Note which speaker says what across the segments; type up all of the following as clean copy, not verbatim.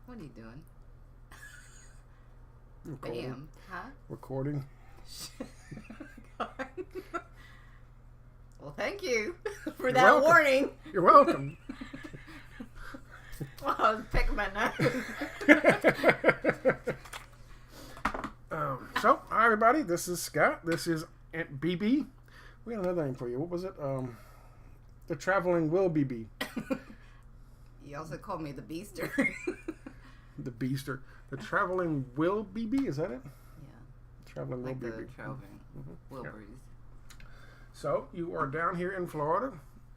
Speaker 1: What are you doing?
Speaker 2: Recording.
Speaker 1: Bam. Huh?
Speaker 2: Recording.
Speaker 1: Well, thank you for that warning.
Speaker 2: You're welcome.
Speaker 1: Well, I was picking my nose.
Speaker 2: So, hi everybody. This is Scott. This is Aunt BB. We got another name for you. What was it? The Traveling Will BB.
Speaker 1: You also called me the Beaster.
Speaker 2: The Beaster. The Traveling Will BB. Is that it?
Speaker 1: Yeah.
Speaker 2: Traveling
Speaker 1: Like
Speaker 2: Will
Speaker 1: the
Speaker 2: BB.
Speaker 1: Traveling Wilburys.
Speaker 2: So, you are down here in Florida,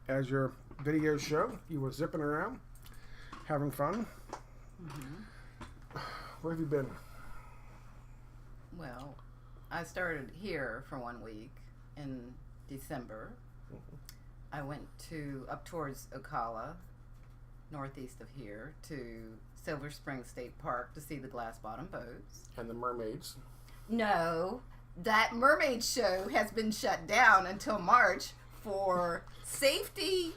Speaker 2: as your videos show. You were zipping around, having fun.
Speaker 1: Mm-hmm.
Speaker 2: Where have you been?
Speaker 1: Well, I started here for 1 week in December.
Speaker 2: Mm-hmm.
Speaker 1: I went up towards Ocala, northeast of here, to Silver Spring State Park to see the glass bottom boats.
Speaker 2: And the mermaids.
Speaker 1: No, that mermaid show has been shut down until March for safety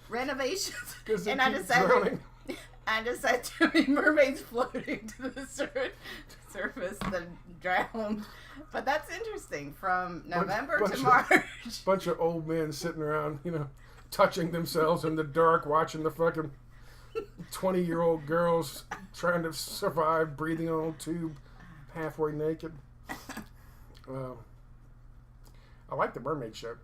Speaker 1: renovations.
Speaker 2: And I decided
Speaker 1: to be mermaids floating to the surface that drowned. But that's interesting. From November to March.
Speaker 2: Bunch of old men sitting around, touching themselves in the dark, watching the fucking 20-year-old girls trying to survive, breathing on a tube, halfway naked. I like the mermaid show.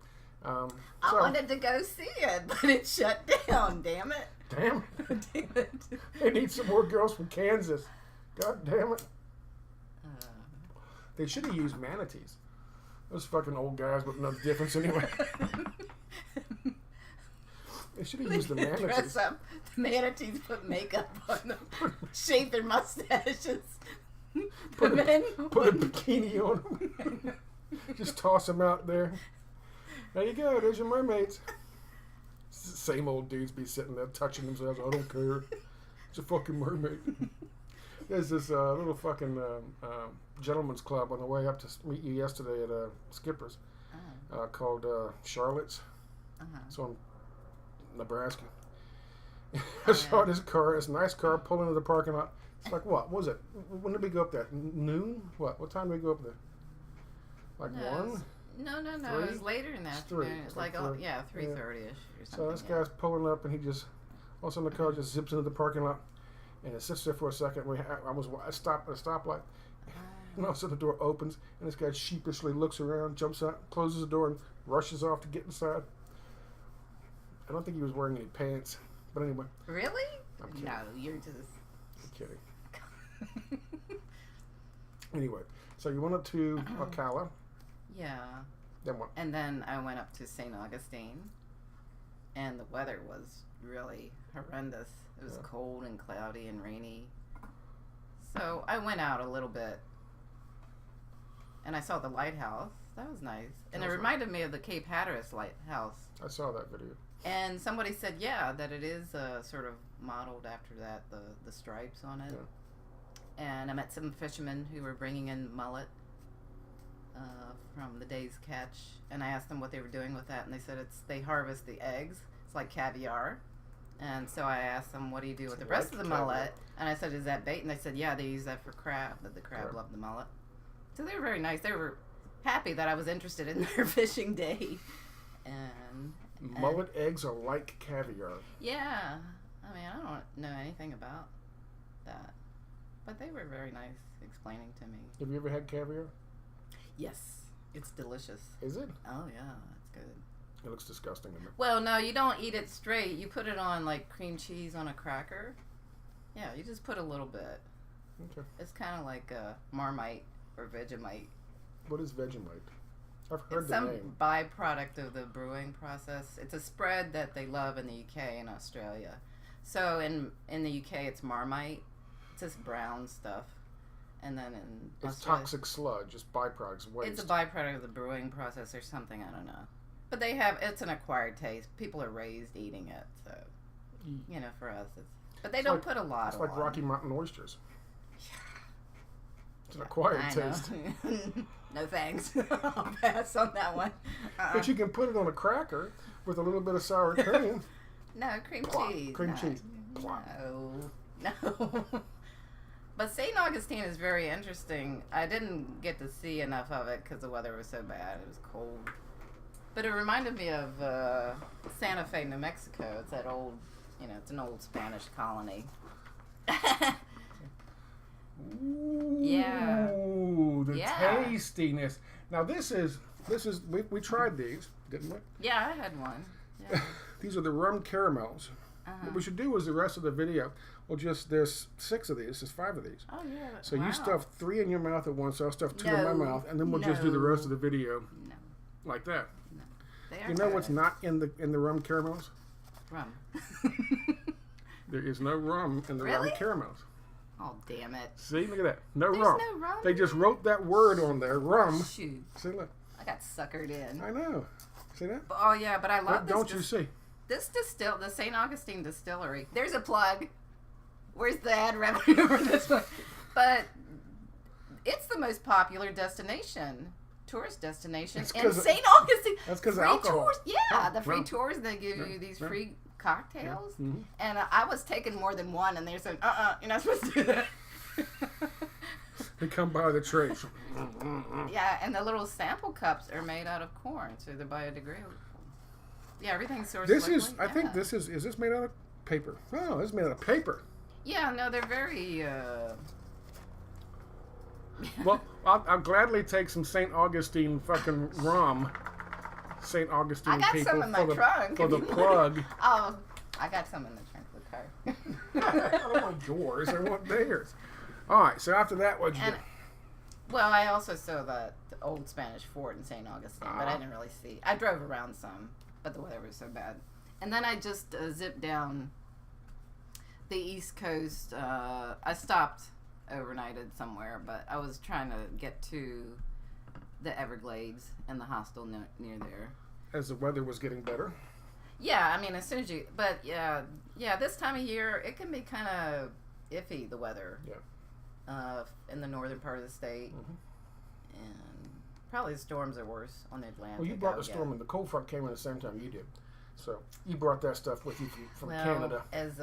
Speaker 1: I wanted to go see it, but it shut down. Damn it.
Speaker 2: Damn it.
Speaker 1: Damn it.
Speaker 2: They need some more girls from Kansas. God damn it. They should have used manatees. Those fucking old guys with no difference anyway. They should have used the manatees.
Speaker 1: Dress up. The manatees put makeup on them, shave their mustaches.
Speaker 2: Put a bikini on them. Just toss them out there. There you go. There's your mermaids. Same old dudes be sitting there touching themselves. I don't care. It's a fucking mermaid. There's this little fucking gentleman's club on the way up to meet you yesterday at Skipper's called Charlotte's. It's on Nebraska. I saw this car, this nice car, pull into the parking lot. It's like, what was it? When did we go up there? Noon? What time did we go up there? Like 1?
Speaker 1: No.
Speaker 2: 3?
Speaker 1: It was later in the afternoon. It's like 3:30ish or something.
Speaker 2: So this guy's pulling up, and he just, all of a sudden the car just zips into the parking lot, and it sits there for a second. I stopped at a stoplight, and all of a sudden the door opens, and this guy sheepishly looks around, jumps out, closes the door, and rushes off to get inside. I don't think he was wearing any pants, but anyway.
Speaker 1: Really?
Speaker 2: I'm kidding.
Speaker 1: No, you're just...
Speaker 2: I'm kidding. Anyway, so you went up to Ocala.
Speaker 1: Yeah.
Speaker 2: Then what?
Speaker 1: And then I went up to St. Augustine, and the weather was really horrendous. It was cold and cloudy and rainy. So I went out a little bit, and I saw the lighthouse. That was nice. And it reminded me of the Cape Hatteras lighthouse.
Speaker 2: I saw that video.
Speaker 1: And somebody said, that it is sort of modeled after that, the stripes on it. Yeah. And I met some fishermen who were bringing in mullet from the day's catch. And I asked them what they were doing with that. And they said they harvest the eggs. It's like caviar. And so I asked them, what do you do with the rest of the mullet? And I said, is that bait? And they said, yeah, they use that for crab. That the crab loved the mullet. So they were very nice. They were happy that I was interested in their fishing day. And
Speaker 2: mullet eggs are like caviar.
Speaker 1: Yeah. I mean, I don't know anything about that. But they were very nice explaining to me.
Speaker 2: Have you ever had caviar?
Speaker 1: Yes. It's delicious.
Speaker 2: Is it?
Speaker 1: Oh, yeah. It's good.
Speaker 2: It looks disgusting. Isn't it?
Speaker 1: Well, no, you don't eat it straight. You put it on like cream cheese on a cracker. Yeah, you just put a little bit.
Speaker 2: Okay.
Speaker 1: It's kind of like a Marmite or Vegemite.
Speaker 2: What is Vegemite? I've heard the name.
Speaker 1: It's some byproduct of the brewing process. It's a spread that they love in the UK and Australia. So in the UK, it's Marmite. It's this brown stuff. And then in
Speaker 2: it's
Speaker 1: Australia,
Speaker 2: toxic sludge, just byproducts, waste.
Speaker 1: It's a byproduct of the brewing process or something, I don't know. But it's an acquired taste. People are raised eating it, so, for us, but they don't put a lot on.
Speaker 2: It's like Rocky Mountain oysters. It's an acquired taste.
Speaker 1: No thanks. I'll pass on that one.
Speaker 2: But you can put it on a cracker with a little bit of sour cream.
Speaker 1: No, cream cheese.
Speaker 2: Cream cheese.
Speaker 1: No. But St. Augustine is very interesting. I didn't get to see enough of it because the weather was so bad. It was cold. But it reminded me of Santa Fe, New Mexico. It's that old, it's an old Spanish colony. Yeah.
Speaker 2: Ooh, the tastiness. Now this is we tried these, didn't we?
Speaker 1: Yeah, I had one. Yeah.
Speaker 2: These are the rum caramels. What we should do is the rest of the video. Well, there's 6 of these. There's 5 of these.
Speaker 1: Oh yeah.
Speaker 2: So you stuff 3 in your mouth at once. I'll stuff 2 in my mouth, and then we'll just do the rest of the video like that.
Speaker 1: No. They are
Speaker 2: You know what's not in the rum caramels?
Speaker 1: Rum.
Speaker 2: There is no rum in the rum caramels.
Speaker 1: Oh, damn it.
Speaker 2: See, look at that. No
Speaker 1: There's
Speaker 2: rum.
Speaker 1: no rum.
Speaker 2: They just wrote that word on there, rum.
Speaker 1: Shoot.
Speaker 2: See, look.
Speaker 1: I got suckered in.
Speaker 2: I know. See that?
Speaker 1: Oh, yeah, but I love this.
Speaker 2: Don't you see?
Speaker 1: This the St. Augustine Distillery. There's a plug. Where's the ad revenue for this one? But it's the most popular tourist destination in St. Augustine.
Speaker 2: That's because of alcohol.
Speaker 1: Tours, the free tours, they give you these free cocktails.
Speaker 2: Yeah. Mm-hmm.
Speaker 1: And I was taking more than one, and they're saying, you're not supposed to do that.
Speaker 2: They come by the trays.
Speaker 1: Yeah, and the little sample cups are made out of corn, so they're biodegradable. Yeah, everything's sourced locally.
Speaker 2: I think this is this made out of paper? Oh, this is made out of paper.
Speaker 1: Yeah, no, they're very,
Speaker 2: Well, I'll gladly take some St. Augustine fucking rum. St. Augustine
Speaker 1: I got
Speaker 2: people
Speaker 1: some in my trunk.
Speaker 2: for the plug.
Speaker 1: Oh, I got some in the trunk of the car.
Speaker 2: I don't want yours. I want theirs. All right. So after that, what'd you do?
Speaker 1: Well, I also saw the old Spanish fort in St. Augustine, but I didn't really see. I drove around some, but the weather was so bad. And then I just zipped down the East Coast. I stopped overnighted somewhere, but I was trying to get to the Everglades and the hostel near there.
Speaker 2: As the weather was getting better.
Speaker 1: Yeah, I mean, as soon as this time of year, it can be kind of iffy, the weather.
Speaker 2: Yeah.
Speaker 1: In the northern part of the state. And probably the storms are worse on the Atlantic.
Speaker 2: Well, you brought the storm, and the cold front came in the same time you did. So you brought that stuff with you from Canada.
Speaker 1: As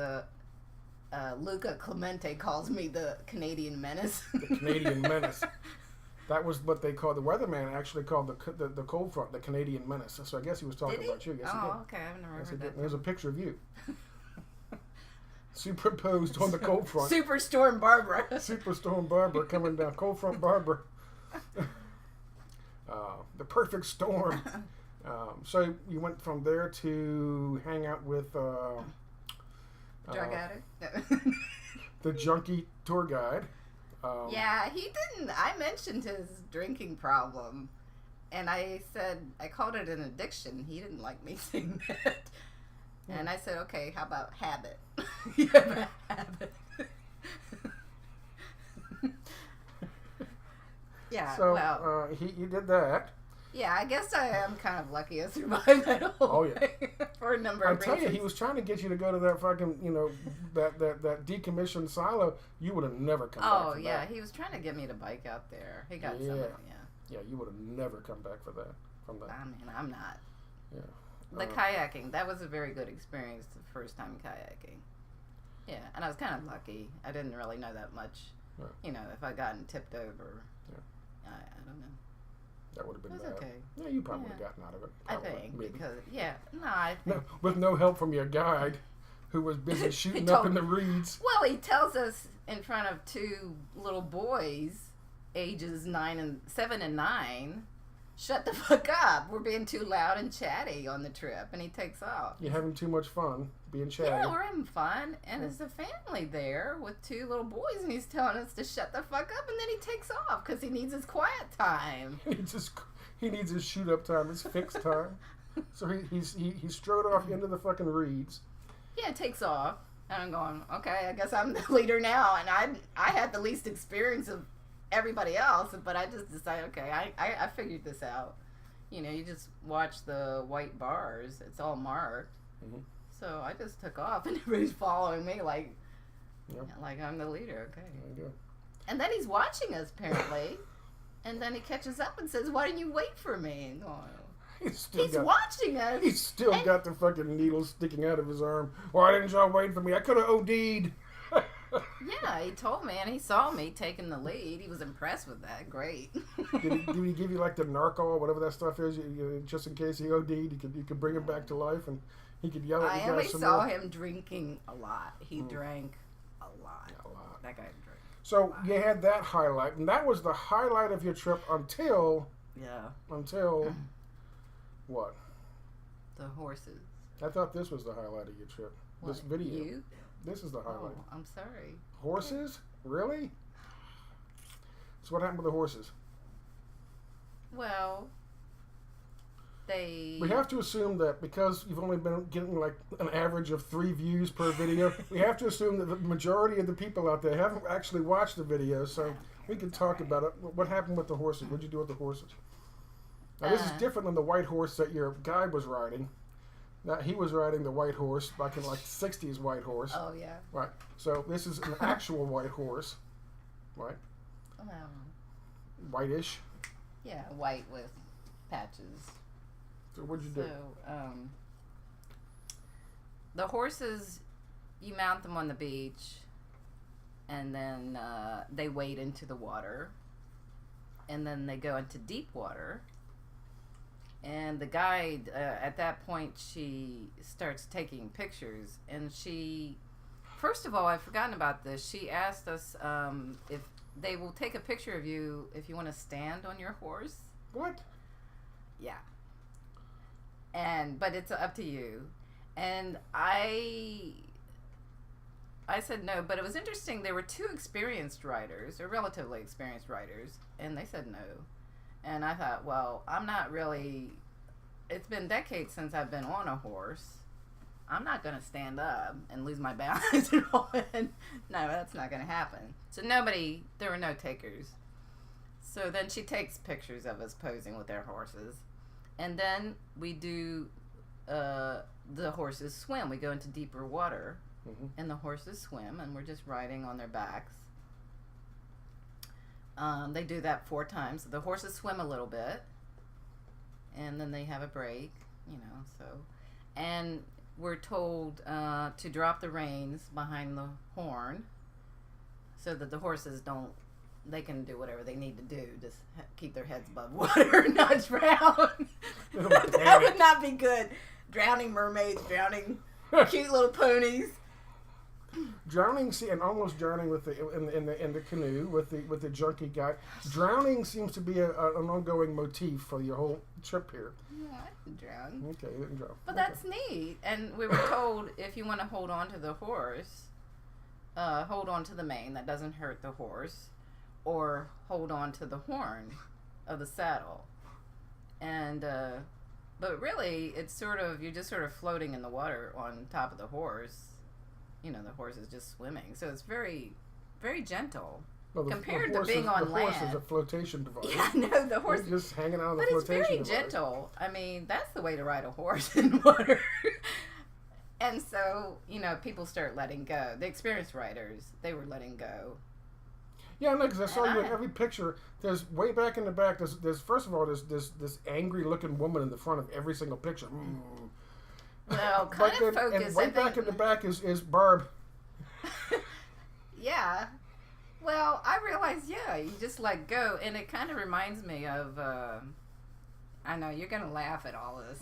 Speaker 1: Luca Clemente calls me, the Canadian menace.
Speaker 2: The Canadian menace. That was what they called, the weatherman actually called the cold front the Canadian menace. So I guess he was talking about you. Yes, he did.
Speaker 1: Okay, I've never heard that.
Speaker 2: There's a picture of you. Superimposed on the cold front.
Speaker 1: Superstorm Barbara.
Speaker 2: Superstorm Barbara coming down. Cold front Barbara. The perfect storm. So you went from there to hang out with
Speaker 1: drug addict.
Speaker 2: The junkie tour guide.
Speaker 1: Yeah, he didn't. I mentioned his drinking problem, and I said I called it an addiction. He didn't like me saying that. And I said, okay, how about habit? You have a habit. Yeah,
Speaker 2: so,
Speaker 1: well.
Speaker 2: he did that.
Speaker 1: Yeah, I guess I am kind of lucky I survived that whole thing for a number of reasons.
Speaker 2: I tell you, he was trying to get you to go to that fucking, that decommissioned silo. You would have never come back from that. Oh, yeah,
Speaker 1: he was trying to get me to bike out there. He got
Speaker 2: Yeah, you would have never come back from that.
Speaker 1: I mean, I'm not.
Speaker 2: Yeah.
Speaker 1: The kayaking, that was a very good experience, the first time kayaking. Yeah, and I was kind of lucky. I didn't really know that much. Right. If I'd gotten tipped over, I don't know.
Speaker 2: That would have been bad.
Speaker 1: Okay.
Speaker 2: Yeah, you probably would have gotten out of it. Probably,
Speaker 1: I think,
Speaker 2: maybe.
Speaker 1: Because,
Speaker 2: with no help from your guide, who was busy shooting up in the reeds.
Speaker 1: Well, he tells us in front of 2 little boys, ages 7 and 9, shut the fuck up. We're being too loud and chatty on the trip. And he takes off.
Speaker 2: You're having too much fun being chatty.
Speaker 1: Yeah, we're having fun. And there's a family there with 2 little boys. And he's telling us to shut the fuck up. And then he takes off because he needs his quiet time.
Speaker 2: He needs his shoot up time, his fixed time. So he strode off into the fucking reeds.
Speaker 1: Yeah, it takes off. And I'm going, okay, I guess I'm the leader now. And I had the least experience of everybody else, but I just decided, okay, I figured this out. You just watch the white bars. It's all marked. Mm-hmm. So I just took off, and everybody's following me like I'm the leader. Okay.
Speaker 2: There you go.
Speaker 1: And then he's watching us, apparently. And then he catches up and says, why didn't you wait for me? He's watching us.
Speaker 2: He's still got the fucking needle sticking out of his arm. Why didn't y'all wait for me? I could have OD'd.
Speaker 1: Yeah, he told me, and he saw me taking the lead. He was impressed with that. Great.
Speaker 2: Did he give you like the narco, whatever that stuff is, just in case he OD'd? You could bring him back to life, and he could yell at you guys.
Speaker 1: I only saw him drinking a lot. He drank a lot.
Speaker 2: A lot.
Speaker 1: That guy drank.
Speaker 2: So you had that highlight, and that was the highlight of your trip until what?
Speaker 1: The horses.
Speaker 2: I thought this was the highlight of your trip.
Speaker 1: What,
Speaker 2: this video.
Speaker 1: You?
Speaker 2: This is the highlight.
Speaker 1: Oh, I'm sorry.
Speaker 2: Horses? Really? So what happened with the horses?
Speaker 1: Well, they...
Speaker 2: We have to assume that because you've only been getting like an average of 3 views per video, we have to assume that the majority of the people out there haven't actually watched the video, so we can talk about it. What happened with the horses? What did you do with the horses? Now, this is different than the white horse that your guy was riding. Now, he was riding the white horse back in like the 60s white horse.
Speaker 1: Oh, yeah.
Speaker 2: Right. So this is an actual white horse. Right. Whitish.
Speaker 1: Yeah, white with patches.
Speaker 2: So what'd you do?
Speaker 1: So, the horses, you mount them on the beach, and then they wade into the water, and then they go into deep water. And the guide, at that point, she starts taking pictures. And she, first of all, I've forgotten about this. She asked us if they will take a picture of you if you want to stand on your horse.
Speaker 2: What?
Speaker 1: Yeah. But it's up to you. And I said no, but it was interesting. There were 2 experienced riders, or relatively experienced riders, and they said no. And I thought, well, I'm not really, it's been decades since I've been on a horse. I'm not going to stand up and lose my balance and all. No, that's not going to happen. So there were no takers. So then she takes pictures of us posing with our horses. And then we do, the horses swim. We go into deeper water, and the horses swim, and we're just riding on their backs. They do that 4 times. The horses swim a little bit, and then they have a break, so. And we're told to drop the reins behind the horn so that the horses they can do whatever they need to do. Just keep their heads above water and not drown. That would not be good. Drowning mermaids, drowning cute little ponies.
Speaker 2: Drowning, and almost drowning with in the canoe with the junkie guy. Drowning seems to be an ongoing motif for your whole trip here.
Speaker 1: Yeah, I didn't drown.
Speaker 2: Okay, you didn't drown.
Speaker 1: But that's neat. And we were told if you want to hold on to the horse, hold on to the mane. That doesn't hurt the horse. Or hold on to the horn of the saddle. And but really, it's you're just sort of floating in the water on top of the horse. The horse is just swimming, so it's very, very gentle compared to being on land.
Speaker 2: The horse is a flotation device.
Speaker 1: Yeah, no, the horse
Speaker 2: is just hanging out on the
Speaker 1: flotation device. But it's very gentle. I mean, that's the way to ride a horse in water. And so, people start letting go. The experienced riders, they were letting go.
Speaker 2: Yeah, no, because I saw you in every picture. There's way back in the back. There's first of all, there's this angry looking woman in the front of every single picture.
Speaker 1: Well, kind of focus.
Speaker 2: And way back in the back is Barb.
Speaker 1: Yeah. Well, I realized, you just let go. And it kind of reminds me of, I know, you're going to laugh at all this.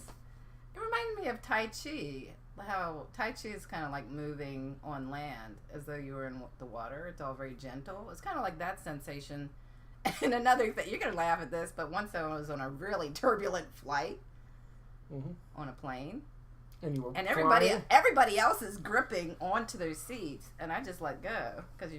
Speaker 1: It reminds me of Tai Chi. How Tai Chi is kind of like moving on land as though you were in the water. It's all very gentle. It's kind of like that sensation. And another thing, you're going to laugh at this, but once I was on a really turbulent flight on a plane.
Speaker 2: And
Speaker 1: everybody else is gripping onto their seats, and I just let go because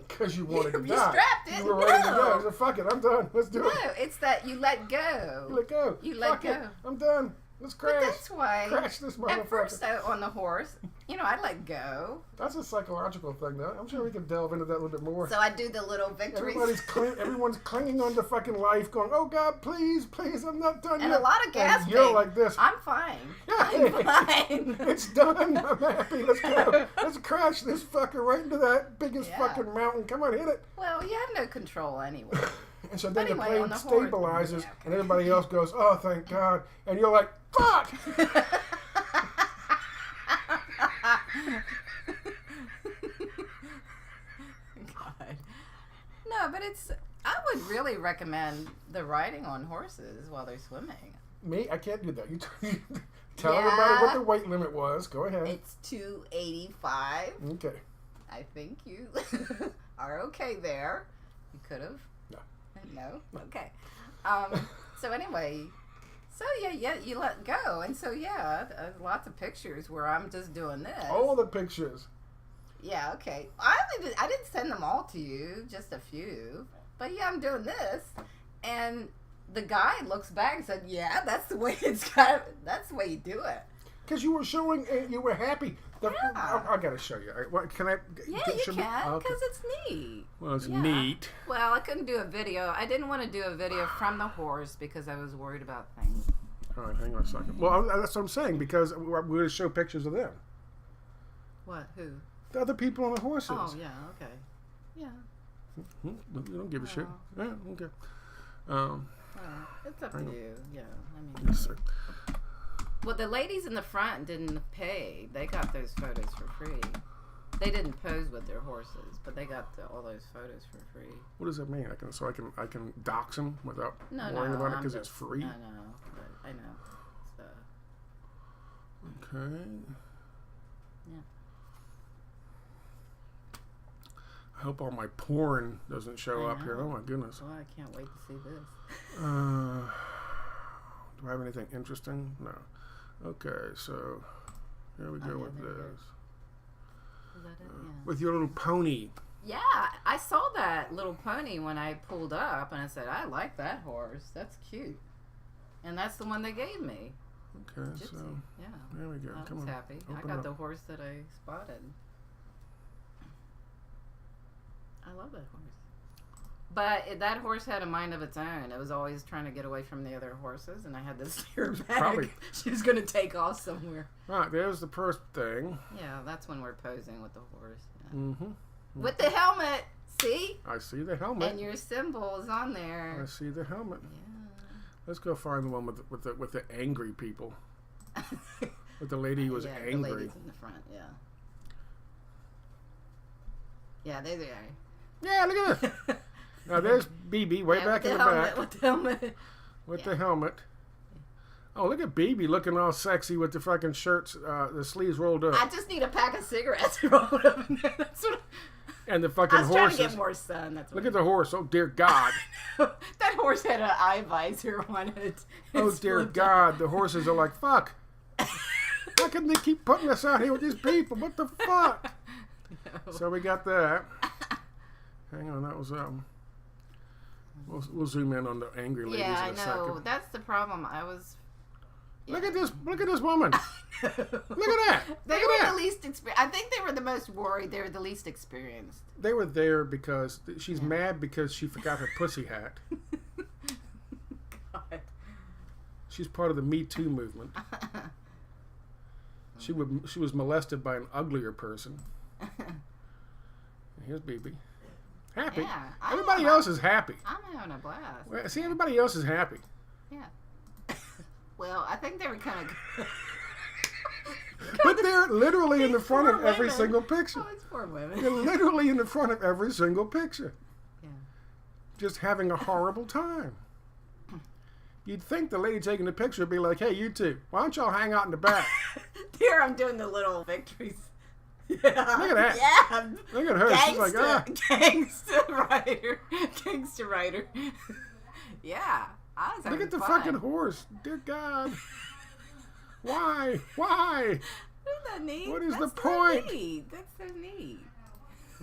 Speaker 2: because you wanted to die.
Speaker 1: You strapped it.
Speaker 2: You were ready to go. So fuck it, I'm done. Let's do it.
Speaker 1: No, it's that you let go.
Speaker 2: You let go.
Speaker 1: You let go.
Speaker 2: It. I'm done. Let's crash.
Speaker 1: But that's why.
Speaker 2: Crash this motherfucker.
Speaker 1: At first, on the horse, I let go.
Speaker 2: That's a psychological thing, though. I'm sure we can delve into that a little bit more.
Speaker 1: So I do the little victories.
Speaker 2: Everyone's clinging on to fucking life, going, "Oh God, please, please, I'm not done
Speaker 1: and
Speaker 2: yet."
Speaker 1: And a lot of gasping.
Speaker 2: And you're like this.
Speaker 1: I'm fine.
Speaker 2: Yeah,
Speaker 1: I'm fine.
Speaker 2: It's done. I'm happy. Let's go. Let's crash this fucker right into that biggest fucking mountain. Come on, hit it.
Speaker 1: Well, you have no control anyway.
Speaker 2: And so then the plane stabilizes, and everybody else goes, "Oh, thank God!" And you're like, "Fuck!"
Speaker 1: really recommend the riding on horses while they're swimming.
Speaker 2: Me? I can't do that. You tell everybody what the weight limit was. Go ahead.
Speaker 1: It's 285.
Speaker 2: Okay.
Speaker 1: I think you are okay there. You could have.
Speaker 2: No.
Speaker 1: No? Okay. So anyway, you let go. And so, lots of pictures where I'm just doing this.
Speaker 2: All the pictures.
Speaker 1: Yeah, okay. I didn't send them all to you, just a few. But yeah, I'm doing this. And the guy looks back and said, yeah, that's the way that's the way you do it.
Speaker 2: Because you were showing, you were happy.
Speaker 1: Yeah.
Speaker 2: I got to show you. What, can I?
Speaker 1: Yeah, you can, because it's neat.
Speaker 2: Well, it's neat.
Speaker 1: Well, I couldn't do a video. I didn't want to do a video from the horse because I was worried about things.
Speaker 2: All right, hang on a second. Well, that's what I'm saying, because we're going to show pictures of them.
Speaker 1: What? Who?
Speaker 2: The other people on the horses.
Speaker 1: Oh, yeah, okay. Yeah.
Speaker 2: You don't give a shit. Yeah, okay.
Speaker 1: It's up to you. Yeah, I mean.
Speaker 2: Yes, sir.
Speaker 1: Well, the ladies in the front didn't pay. They got those photos for free. They didn't pose with their horses, but they got all those photos for free.
Speaker 2: What does that mean? I can dox them without worrying about it because it's free.
Speaker 1: I know, but I know. So.
Speaker 2: Okay.
Speaker 1: Yeah.
Speaker 2: I hope all my porn doesn't show up here. Oh my goodness.
Speaker 1: Well, I can't wait to see this.
Speaker 2: Do I have anything interesting? No. Okay, so here we go with this.
Speaker 1: Is that it? Yeah.
Speaker 2: With your little pony.
Speaker 1: Yeah, I saw that little pony when I pulled up, and I said, I like that horse. That's cute. And that's the one they gave me.
Speaker 2: Okay,
Speaker 1: Gypsy.
Speaker 2: so
Speaker 1: yeah.
Speaker 2: there we go.
Speaker 1: I
Speaker 2: Come
Speaker 1: was
Speaker 2: on.
Speaker 1: happy. I
Speaker 2: Open
Speaker 1: got
Speaker 2: up.
Speaker 1: the horse that I spotted. I love that horse. But that horse had a mind of its own. It was always trying to get away from the other horses, and I had to steer back.
Speaker 2: Probably.
Speaker 1: She was going to take off somewhere.
Speaker 2: Right, there's the first thing.
Speaker 1: Yeah, that's when we're posing with the horse. Yeah.
Speaker 2: Mm-hmm.
Speaker 1: With the helmet, see?
Speaker 2: I see the helmet.
Speaker 1: And your symbol is on there.
Speaker 2: I see the helmet.
Speaker 1: Yeah.
Speaker 2: Let's go find the one with the angry people. With the lady who was angry.
Speaker 1: The ladies in the front, yeah. Yeah, there they are.
Speaker 2: Yeah, look at this. Now there's BB way back in the back.
Speaker 1: With the helmet.
Speaker 2: With the helmet. Oh, look at BB looking all sexy with the fucking shirts, the sleeves rolled up.
Speaker 1: I just need a pack of cigarettes rolled up in there. That's what
Speaker 2: and the fucking
Speaker 1: I was
Speaker 2: horses.
Speaker 1: trying to get more sun. That's what
Speaker 2: Look at the horse. Oh, dear God.
Speaker 1: That horse had an eye visor on it.
Speaker 2: Oh, dear God. The horses are like, fuck. How can they keep putting us out here with these people? What the fuck?
Speaker 1: No.
Speaker 2: So we got that. Hang on, that was We'll zoom in on the angry ladies in a second.
Speaker 1: I know. That's the problem. I was. Yeah.
Speaker 2: Look at this woman. Look at that.
Speaker 1: They
Speaker 2: Look
Speaker 1: were
Speaker 2: at that.
Speaker 1: the least experienced. I think they were the most worried. They were the least experienced.
Speaker 2: They were there because she's mad because she forgot her pussy hat.
Speaker 1: God.
Speaker 2: She's part of the Me Too movement. She was molested by an uglier person. Here's BB. Happy.
Speaker 1: Yeah,
Speaker 2: Everybody else is happy.
Speaker 1: I'm having a blast.
Speaker 2: Well, see, everybody else is happy.
Speaker 1: Yeah. Well, I think they were kind of.
Speaker 2: But they're literally in the front of every
Speaker 1: women.
Speaker 2: single picture.
Speaker 1: Oh, it's poor women.
Speaker 2: They're literally in the front of every single picture.
Speaker 1: Yeah.
Speaker 2: Just having a horrible time. You'd think the lady taking the picture would be like, hey, you two, why don't y'all hang out in the back?
Speaker 1: Here I'm doing the little victories. Yeah.
Speaker 2: Look at that.
Speaker 1: Yeah.
Speaker 2: Look at her.
Speaker 1: Gangster,
Speaker 2: She's like, ah.
Speaker 1: Gangster writer. Yeah. I was
Speaker 2: Look at the
Speaker 1: fun.
Speaker 2: fucking horse. Dear God. Why? Why?
Speaker 1: Isn't that neat?
Speaker 2: What is
Speaker 1: That's
Speaker 2: the point?
Speaker 1: So neat. That's so neat.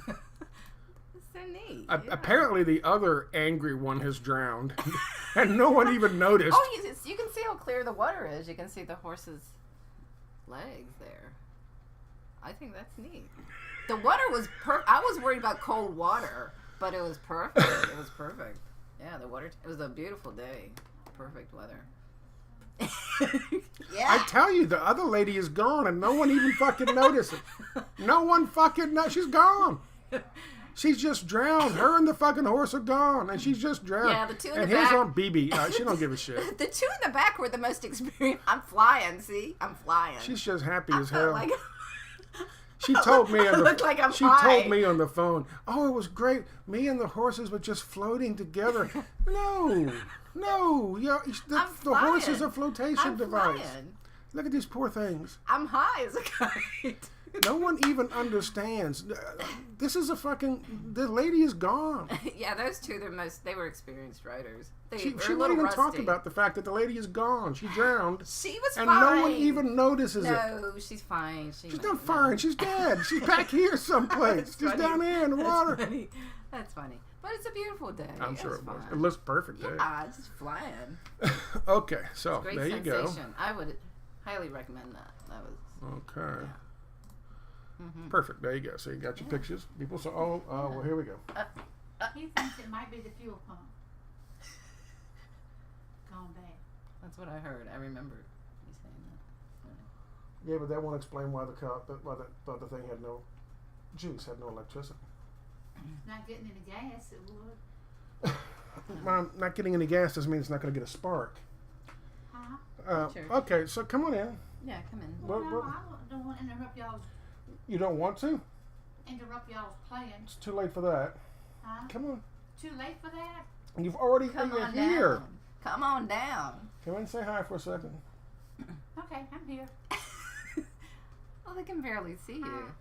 Speaker 1: That's so neat.
Speaker 2: Apparently the other angry one has drowned. And no one even noticed.
Speaker 1: Oh, you can see how clear the water is. You can see the horse's legs there. I think that's neat. The water was I was worried about cold water, but it was perfect. It was perfect. Yeah, the water. It was a beautiful day. Perfect weather. Yeah.
Speaker 2: I tell you, the other lady is gone, and no one even fucking noticed it. No one fucking knows. She's gone. She's just drowned. Her and the fucking horse are gone, and she's just drowned.
Speaker 1: Yeah, the two in
Speaker 2: and
Speaker 1: the
Speaker 2: here's
Speaker 1: back.
Speaker 2: on BB. She don't give a shit.
Speaker 1: The two in the back were the most experienced. I'm flying. See, I'm flying.
Speaker 2: She's just happy
Speaker 1: I
Speaker 2: as
Speaker 1: felt
Speaker 2: hell.
Speaker 1: like
Speaker 2: She told me on the
Speaker 1: look like I'm
Speaker 2: she
Speaker 1: high.
Speaker 2: told me on the phone, "Oh, it was great. Me and the horses were just floating together." No, yeah, the horse is a flotation device.
Speaker 1: Flying.
Speaker 2: Look at these poor things.
Speaker 1: I'm high as a kite.
Speaker 2: No one even understands. This is the lady is gone.
Speaker 1: Yeah, those two, they were experienced riders.
Speaker 2: She
Speaker 1: were a
Speaker 2: won't
Speaker 1: little
Speaker 2: even
Speaker 1: rusty.
Speaker 2: talk about the fact that the lady is gone. She drowned.
Speaker 1: She was
Speaker 2: and
Speaker 1: fine.
Speaker 2: No one even notices it.
Speaker 1: No, she's fine.
Speaker 2: She's not fine. She's dead. She's back here someplace. She's down there in the water.
Speaker 1: That's funny. But it's a beautiful day.
Speaker 2: I'm sure it was.
Speaker 1: fun.
Speaker 2: It looks perfect there.
Speaker 1: Yeah, it's just flying.
Speaker 2: Okay, so
Speaker 1: Great
Speaker 2: there
Speaker 1: sensation.
Speaker 2: you go.
Speaker 1: I would highly recommend that. That was
Speaker 2: Okay.
Speaker 1: Yeah.
Speaker 2: Perfect. There you go. So you got your pictures. People say, "Oh, well, here we go."
Speaker 3: He thinks it might be the fuel pump. Gone bad.
Speaker 1: That's what I heard. I remember you saying that.
Speaker 2: Yeah, but that won't explain why the thing had no juice, had no electricity.
Speaker 3: Not getting any gas, it would.
Speaker 2: Mom, not getting any gas doesn't mean it's not going to get a spark.
Speaker 3: Huh?
Speaker 1: Sure.
Speaker 2: Okay, so come on in.
Speaker 1: Yeah, come in.
Speaker 3: Well,
Speaker 2: What-
Speaker 3: no,
Speaker 2: what-
Speaker 3: I don't want to interrupt y'all's playing.
Speaker 2: It's too late for that.
Speaker 3: Huh?
Speaker 2: Come on.
Speaker 3: Too late for that?
Speaker 2: You've already
Speaker 1: Come
Speaker 2: you're
Speaker 1: on
Speaker 2: here.
Speaker 1: down. Come on down.
Speaker 2: Come in and say hi for a second.
Speaker 3: Okay, I'm here.
Speaker 1: Well, they can barely see you.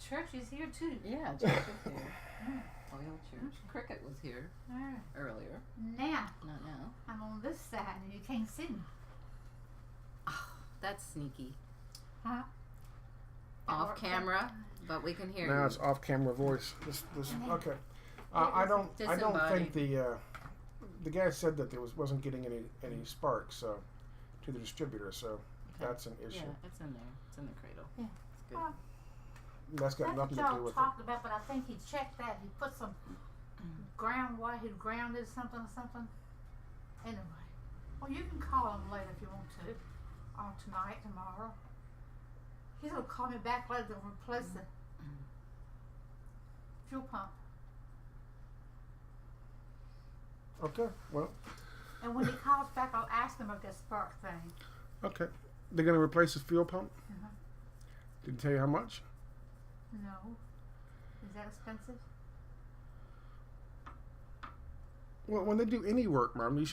Speaker 3: Church is here too.
Speaker 1: Yeah, Church is here. Oil Church. Cricket was here earlier.
Speaker 3: Now,
Speaker 1: Not now.
Speaker 3: I'm on this side and you can't see me.
Speaker 1: Oh, that's sneaky.
Speaker 3: Huh?
Speaker 1: Off camera, but we can hear
Speaker 2: Now
Speaker 1: you.
Speaker 2: it's off camera voice. Okay. I don't think the guy said that there wasn't getting any sparks to the distributor, so that's an issue.
Speaker 1: Yeah, it's in there. It's in the cradle.
Speaker 3: Yeah.
Speaker 1: It's good.
Speaker 3: Well,
Speaker 2: That's got
Speaker 3: that's
Speaker 2: nothing
Speaker 3: what
Speaker 2: to do
Speaker 3: y'all
Speaker 2: with it.
Speaker 3: talked about, but I think he checked that. He put some he grounded something. Anyway, well, you can call him later if you want to, or tonight, tomorrow. He's gonna call me back later to replace the fuel pump.
Speaker 2: Okay, well,
Speaker 3: And when he calls back, I'll ask him about that spark thing.
Speaker 2: okay. They're going to replace his fuel pump?
Speaker 3: Uh-huh.
Speaker 2: Did he tell you how much?
Speaker 3: No. Is that expensive?
Speaker 2: Well, when they do any work, Mom, they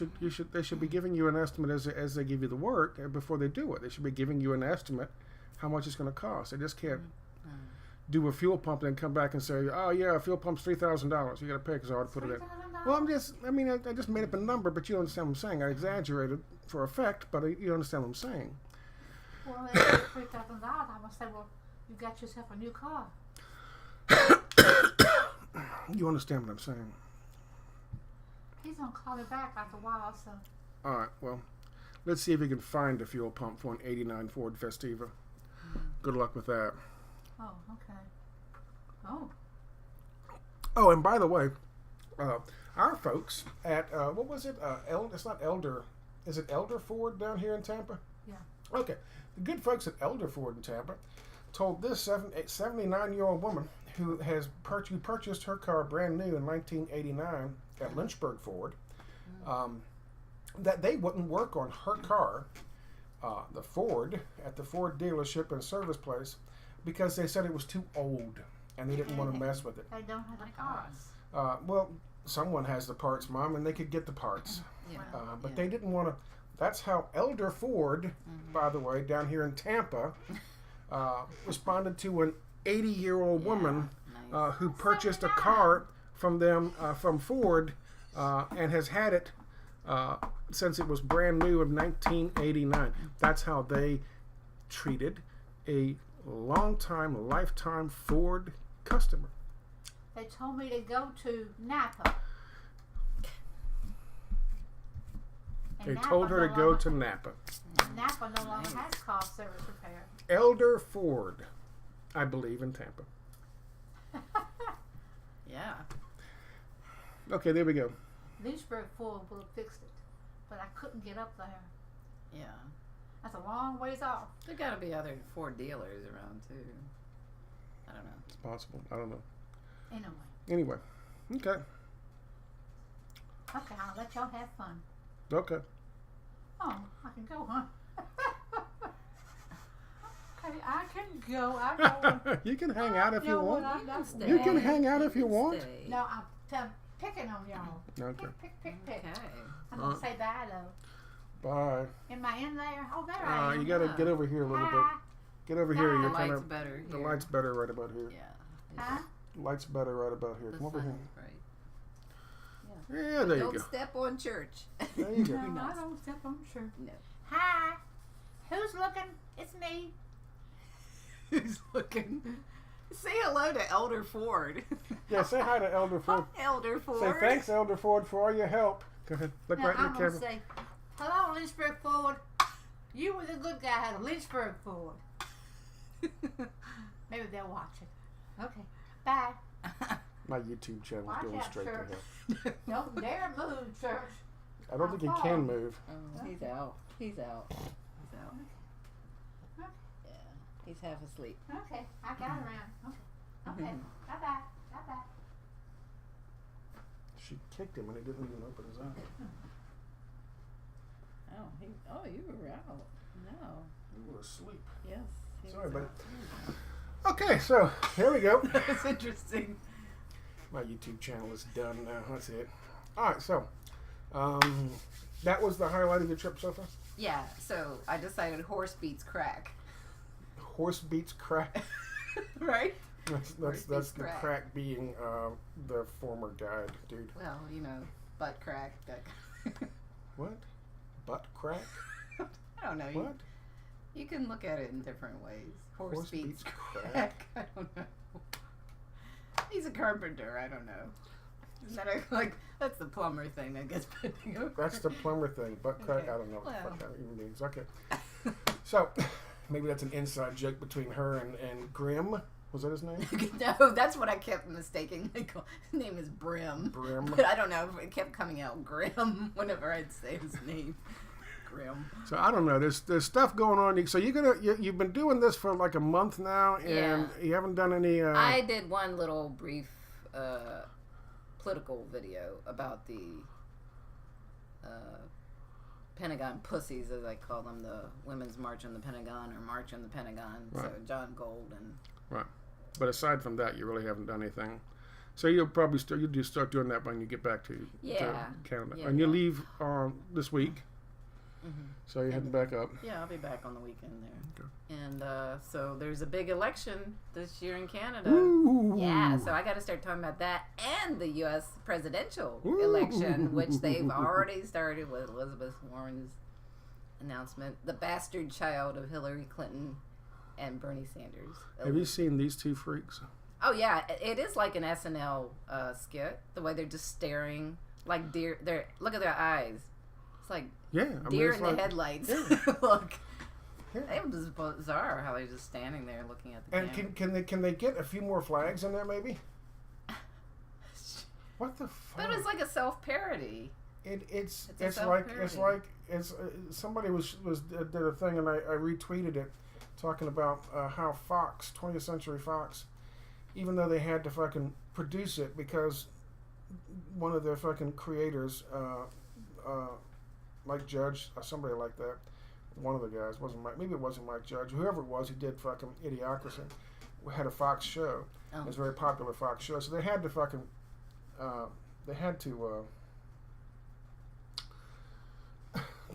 Speaker 2: should be giving you an estimate as they give you the work before they do it. They should be giving you an estimate how much it's going to cost. They just can't do a fuel pump and then come back and say, "Oh yeah, a fuel pump's $3,000. You got to pay because I ought to put it in."
Speaker 3: $3,000?
Speaker 2: Well, I just made up a number, but you understand what I'm saying. I exaggerated for effect, but you understand what I'm saying.
Speaker 3: Well, if it's $3,000, I must say, well, you got yourself a new car.
Speaker 2: You understand what I'm saying?
Speaker 3: He's gonna call me back after a while, so.
Speaker 2: All right, well, let's see if we can find a fuel pump for an '89 Ford Festiva. Good luck with that.
Speaker 3: Oh, okay. Oh.
Speaker 2: Oh, and by the way, our folks at what was it? It's not Elder. Is it Elder Ford down here in Tampa?
Speaker 3: Yeah.
Speaker 2: Okay, the good folks at Elder Ford in Tampa told this 79-year-old woman who purchased her car brand new in 1989 at Lynchburg Ford that they wouldn't work on her car, the Ford, at the Ford dealership and service place because they said it was too old and they didn't want to mess with it.
Speaker 3: They don't have the parts.
Speaker 2: Well, someone has the parts, Mom, and they could get the parts.
Speaker 1: Yeah.
Speaker 2: But they didn't want to. That's how Elder Ford, by the way, down here in Tampa, responded to an 80-year-old woman
Speaker 1: Nice.
Speaker 2: who purchased a car from them, from Ford, and has had it since it was brand new in 1989. That's how they treated a lifetime Ford customer.
Speaker 3: They told me to go to Napa. And
Speaker 2: They
Speaker 3: Napa
Speaker 2: told her to
Speaker 3: no
Speaker 2: go
Speaker 3: longer-
Speaker 2: to Napa.
Speaker 3: Napa no longer has car service repair.
Speaker 2: Elder Ford, I believe, in Tampa.
Speaker 1: Yeah.
Speaker 2: Okay, there we go.
Speaker 3: Lynchburg Ford would have fixed it, but I couldn't get up there.
Speaker 1: Yeah.
Speaker 3: That's a long ways off.
Speaker 1: There got to be other Ford dealers around too. I don't know.
Speaker 2: It's possible. I don't know.
Speaker 3: Anyway.
Speaker 2: Okay.
Speaker 3: Okay, I'll let y'all have fun.
Speaker 2: Okay.
Speaker 3: Oh, I can go, huh? go. I know.
Speaker 2: You can hang out if you want.
Speaker 3: Stay.
Speaker 2: You can hang out if you want.
Speaker 4: Stay.
Speaker 3: No, I'm picking on y'all.
Speaker 2: Okay.
Speaker 3: Pick.
Speaker 4: Okay.
Speaker 3: I'm going to say bye, though.
Speaker 2: Bye.
Speaker 3: Am I in there? Oh, there I am.
Speaker 2: You gotta get over here a little bit.
Speaker 3: Hi.
Speaker 2: Get over here.
Speaker 3: Hi.
Speaker 2: You're
Speaker 1: The
Speaker 2: kind
Speaker 1: light's
Speaker 2: of.
Speaker 1: better
Speaker 2: The
Speaker 1: here.
Speaker 2: light's better right about here.
Speaker 1: Yeah.
Speaker 3: Huh?
Speaker 2: Light's better right about here.
Speaker 1: The
Speaker 2: Come over
Speaker 1: sun
Speaker 2: here.
Speaker 1: is bright.
Speaker 2: Yeah, there you
Speaker 4: Don't
Speaker 2: go.
Speaker 4: step on church.
Speaker 2: There you go.
Speaker 3: No, I don't step on sure.
Speaker 4: No.
Speaker 3: Hi. Who's looking? It's me.
Speaker 1: Who's looking? Say hello to Elder Ford.
Speaker 2: Yeah, say hi to Elder Ford.
Speaker 1: Elder Ford.
Speaker 2: Say thanks, Elder Ford, for all your help. Go ahead. Look
Speaker 3: No,
Speaker 2: right in
Speaker 3: I'm
Speaker 2: the
Speaker 3: going
Speaker 2: camera.
Speaker 3: to say, hello, Lynchburg Ford. You were the good guy at Lynchburg Ford. Maybe they'll watch it. Okay. Bye.
Speaker 2: My YouTube channel is
Speaker 3: Watch
Speaker 2: going
Speaker 3: out,
Speaker 2: straight
Speaker 3: church.
Speaker 2: to hell.
Speaker 3: Don't dare move, church.
Speaker 2: I don't think he can move.
Speaker 4: Oh, he's out. He's out.
Speaker 1: He's out.
Speaker 4: Yeah. He's half asleep.
Speaker 3: Okay, I got around. Okay. Bye-bye. Bye-bye.
Speaker 2: She kicked him and he didn't even open his eyes.
Speaker 4: You were out. No.
Speaker 2: He was asleep.
Speaker 4: Yes. he
Speaker 2: Sorry,
Speaker 4: was
Speaker 2: buddy.
Speaker 4: out.
Speaker 2: Okay, so here we go.
Speaker 1: That's interesting.
Speaker 2: My YouTube channel is done now. That's it. All right, so that was the highlight of your trip so far?
Speaker 1: Yeah, so I decided horse beats crack.
Speaker 2: Horse beats crack.
Speaker 1: Right?
Speaker 2: That's
Speaker 1: Horse
Speaker 2: the
Speaker 1: beats crack.
Speaker 2: crack being the former guide, dude.
Speaker 1: Well, you know, butt crack.
Speaker 2: What? Butt crack?
Speaker 1: I don't know.
Speaker 2: What?
Speaker 1: You can look at it in different ways. Horse beats
Speaker 2: crack.
Speaker 1: crack. I don't know. He's a carpenter. I don't know. Isn't that like that's the plumber thing that gets bending over?
Speaker 2: That's the plumber thing. Butt crack,
Speaker 1: Okay.
Speaker 2: I don't know what the
Speaker 1: Well.
Speaker 2: fuck that even means. Okay. So, maybe that's an inside joke between her and Grim. Was that his name?
Speaker 1: No, that's what I kept mistaking. His name is Brim.
Speaker 2: Brim.
Speaker 1: But I don't know. It kept coming out Grim whenever I'd say his name. Grim.
Speaker 2: So I don't know. There's stuff going on. So you've been doing this for like a month now, and
Speaker 1: Yeah.
Speaker 2: you haven't done any.
Speaker 1: I did one little brief political video about the Pentagon pussies, as I call them, the Women's March on the Pentagon or March on the Pentagon.
Speaker 2: Right.
Speaker 1: So John Gold and
Speaker 2: Right. But aside from that, you really haven't done anything. So you'll probably start doing that when you get back to
Speaker 1: Yeah.
Speaker 2: Canada,
Speaker 1: Yeah,
Speaker 2: and you
Speaker 1: yeah.
Speaker 2: leave this week.
Speaker 1: Mhm.
Speaker 2: So you're heading back up.
Speaker 1: Yeah, I'll be back on the weekend there.
Speaker 2: Okay.
Speaker 1: And so there's a big election this year in Canada.
Speaker 2: Ooh.
Speaker 1: Yeah, so I got to start talking about that and the U.S. presidential
Speaker 2: Ooh.
Speaker 1: election, which they've already started with Elizabeth Warren's announcement, the bastard child of Hillary Clinton and Bernie Sanders.
Speaker 2: Have you seen these two freaks?
Speaker 1: Oh yeah, it is like an SNL skit. The way they're just staring like deer. Look at their eyes. It's like
Speaker 2: Yeah, I mean,
Speaker 1: deer
Speaker 2: it's
Speaker 1: in
Speaker 2: like,
Speaker 1: the headlights.
Speaker 2: yeah.
Speaker 1: Look,
Speaker 2: Yeah.
Speaker 1: it was bizarre how they're just standing there looking at the
Speaker 2: And
Speaker 1: camera.
Speaker 2: can they get a few more flags in there maybe? What the fuck?
Speaker 1: But it's like a self-parody.
Speaker 2: It's
Speaker 1: a
Speaker 2: like somebody did a thing and I retweeted it talking about how Fox 20th Century Fox, even though they had to fucking produce it because one of their fucking creators, Mike Judge, somebody like that, one of the guys maybe it wasn't Mike Judge, whoever it was who did fucking Idiocracy, had a Fox show.
Speaker 1: Oh.
Speaker 2: It was a very popular Fox show, so they had to fucking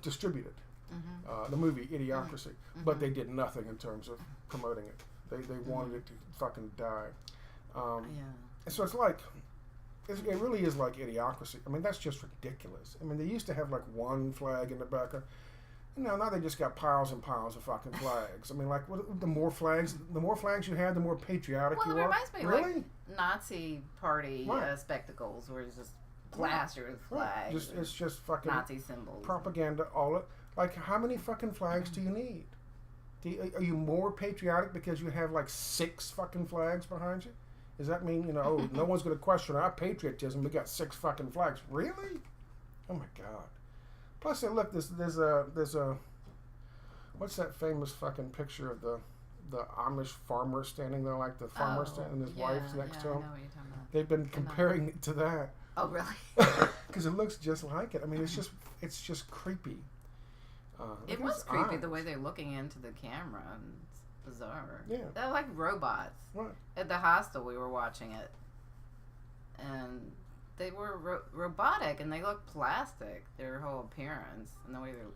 Speaker 2: distribute it, the movie Idiocracy, but they did nothing in terms of promoting it. They wanted it to fucking die.
Speaker 1: Yeah.
Speaker 2: So it's like, it really is like Idiocracy. I mean, that's just ridiculous. I mean, they used to have like one flag in the background. Now they just got piles and piles of fucking flags. I mean, like, the more flags you have, the more patriotic
Speaker 1: Well,
Speaker 2: you
Speaker 1: it
Speaker 2: are.
Speaker 1: reminds me
Speaker 2: Really?
Speaker 1: like Nazi party
Speaker 2: Right.
Speaker 1: spectacles where it's just plastered with
Speaker 2: Right.
Speaker 1: flags.
Speaker 2: It's just fucking
Speaker 1: Nazi symbols.
Speaker 2: propaganda. Like, how many fucking flags do you need? Are you more patriotic because you have like 6 fucking flags behind you? Does that mean, no one's going to question our patriotism? We got 6 fucking flags. Really? Oh my god. Plus, look, there's a what's that famous fucking picture of the Amish farmer standing there, like the farmer standing, and his wife's next to
Speaker 1: I
Speaker 2: him.
Speaker 1: know what you're talking about.
Speaker 2: They've been comparing it to that
Speaker 1: Oh, really?
Speaker 2: because it looks just like it. I mean, it's just creepy.
Speaker 1: It
Speaker 2: look at
Speaker 1: was
Speaker 2: his
Speaker 1: creepy
Speaker 2: eyes.
Speaker 1: the way they're looking into the camera. And bizarre.
Speaker 2: Yeah.
Speaker 1: They're like robots.
Speaker 2: What?
Speaker 1: At the hostel, we were watching it, and they were robotic, and they looked plastic. Their whole appearance, and the way they're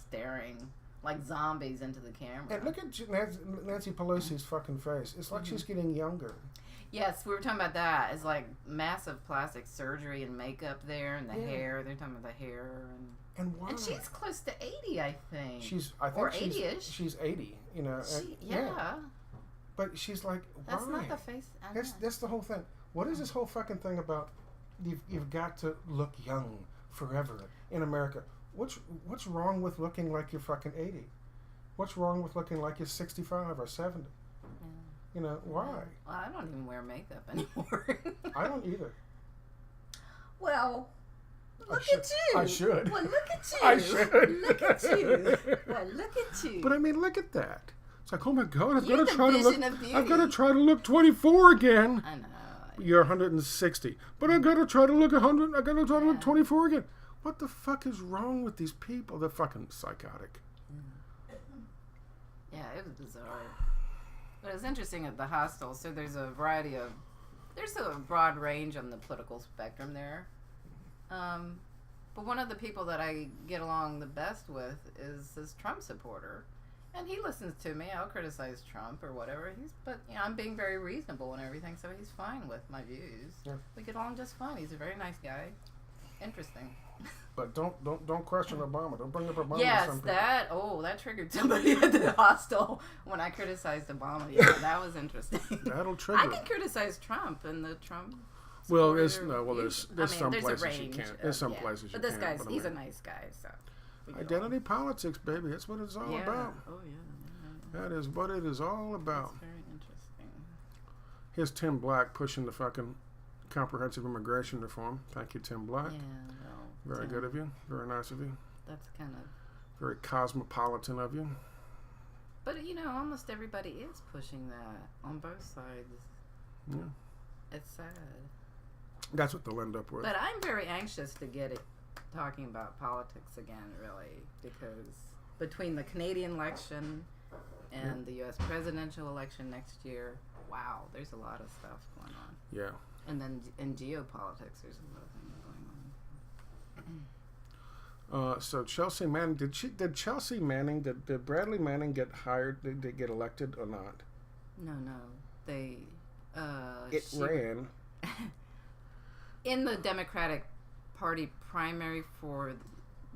Speaker 1: staring like zombies into the camera.
Speaker 2: And look at Nancy Pelosi's fucking face. It's like she's getting younger.
Speaker 1: Yes, we were talking about that. It's like massive plastic surgery and makeup there, and the hair. They're talking about the hair,
Speaker 2: And why?
Speaker 1: and she's close to 80, I think.
Speaker 2: I think
Speaker 1: or 80-ish.
Speaker 2: She's 80. You know.
Speaker 1: Yeah.
Speaker 2: But she's like, why?
Speaker 1: That's not the face. I know.
Speaker 2: That's the whole thing. What is this whole fucking thing about? You've got to look young forever in America. What's wrong with looking like you're fucking 80? What's wrong with looking like you're 65 or 70? You know, why?
Speaker 1: Well, I don't even wear makeup anymore.
Speaker 2: I don't either.
Speaker 4: Well, look
Speaker 2: should.
Speaker 4: at you.
Speaker 2: I should.
Speaker 4: Well, look at you.
Speaker 2: I should.
Speaker 4: Look at you. Well, look at you.
Speaker 2: But I mean, look at that. It's like, oh my God, I've
Speaker 1: You're
Speaker 2: got
Speaker 1: the
Speaker 2: to try to look.
Speaker 1: vision of beauty.
Speaker 2: I've got to try to look 24 again.
Speaker 1: I know.
Speaker 2: You're 160, but I got to try to look 100. I got to try to look 24 again. What the fuck is wrong with these people? They're fucking psychotic.
Speaker 1: Yeah, it was bizarre. But it was interesting at the hostel. So there's a broad range on the political spectrum there. But one of the people that I get along the best with is this Trump supporter. And he listens to me. I'll criticize Trump or whatever. But I'm being very reasonable and everything, so he's fine with my views.
Speaker 2: Yeah.
Speaker 1: We get along just fine. He's a very nice guy. Interesting.
Speaker 2: But don't question Obama. Don't bring up Obama.
Speaker 1: Yes,
Speaker 2: to some people.
Speaker 1: that triggered somebody at the hostel when I criticized Obama. Yeah, that was interesting.
Speaker 2: That'll trigger.
Speaker 1: I can criticize Trump and the Trump.
Speaker 2: Well, there's
Speaker 1: supporter.
Speaker 2: some
Speaker 1: there's
Speaker 2: places
Speaker 1: a range
Speaker 2: you can't. There's some places you
Speaker 1: But this
Speaker 2: can't.
Speaker 1: guy's he's a nice guy, so. we get
Speaker 2: Identity
Speaker 1: along.
Speaker 2: politics, baby. That's what it's all
Speaker 1: Yeah.
Speaker 2: about.
Speaker 1: Oh yeah.
Speaker 2: That is what it is all about.
Speaker 1: That's very interesting.
Speaker 2: Here's Tim Black pushing the fucking comprehensive immigration reform. Thank you, Tim Black.
Speaker 1: Yeah. Well,
Speaker 2: Very good of you. Very nice of you.
Speaker 1: That's kind of.
Speaker 2: Very cosmopolitan of you.
Speaker 1: But almost everybody is pushing that on both sides.
Speaker 2: Yeah.
Speaker 1: It's sad.
Speaker 2: That's what they'll end up with.
Speaker 1: But I'm very anxious to get it talking about politics again, really, because between the Canadian election and the U.S. presidential election next year, wow, there's a lot of stuff going on.
Speaker 2: Yeah.
Speaker 1: And then in geopolitics, there's a lot of things going on.
Speaker 2: So Chelsea Manning, did Bradley Manning get hired? Did they get elected or not?
Speaker 1: No, they. She
Speaker 2: Ran.
Speaker 1: in the Democratic Party primary for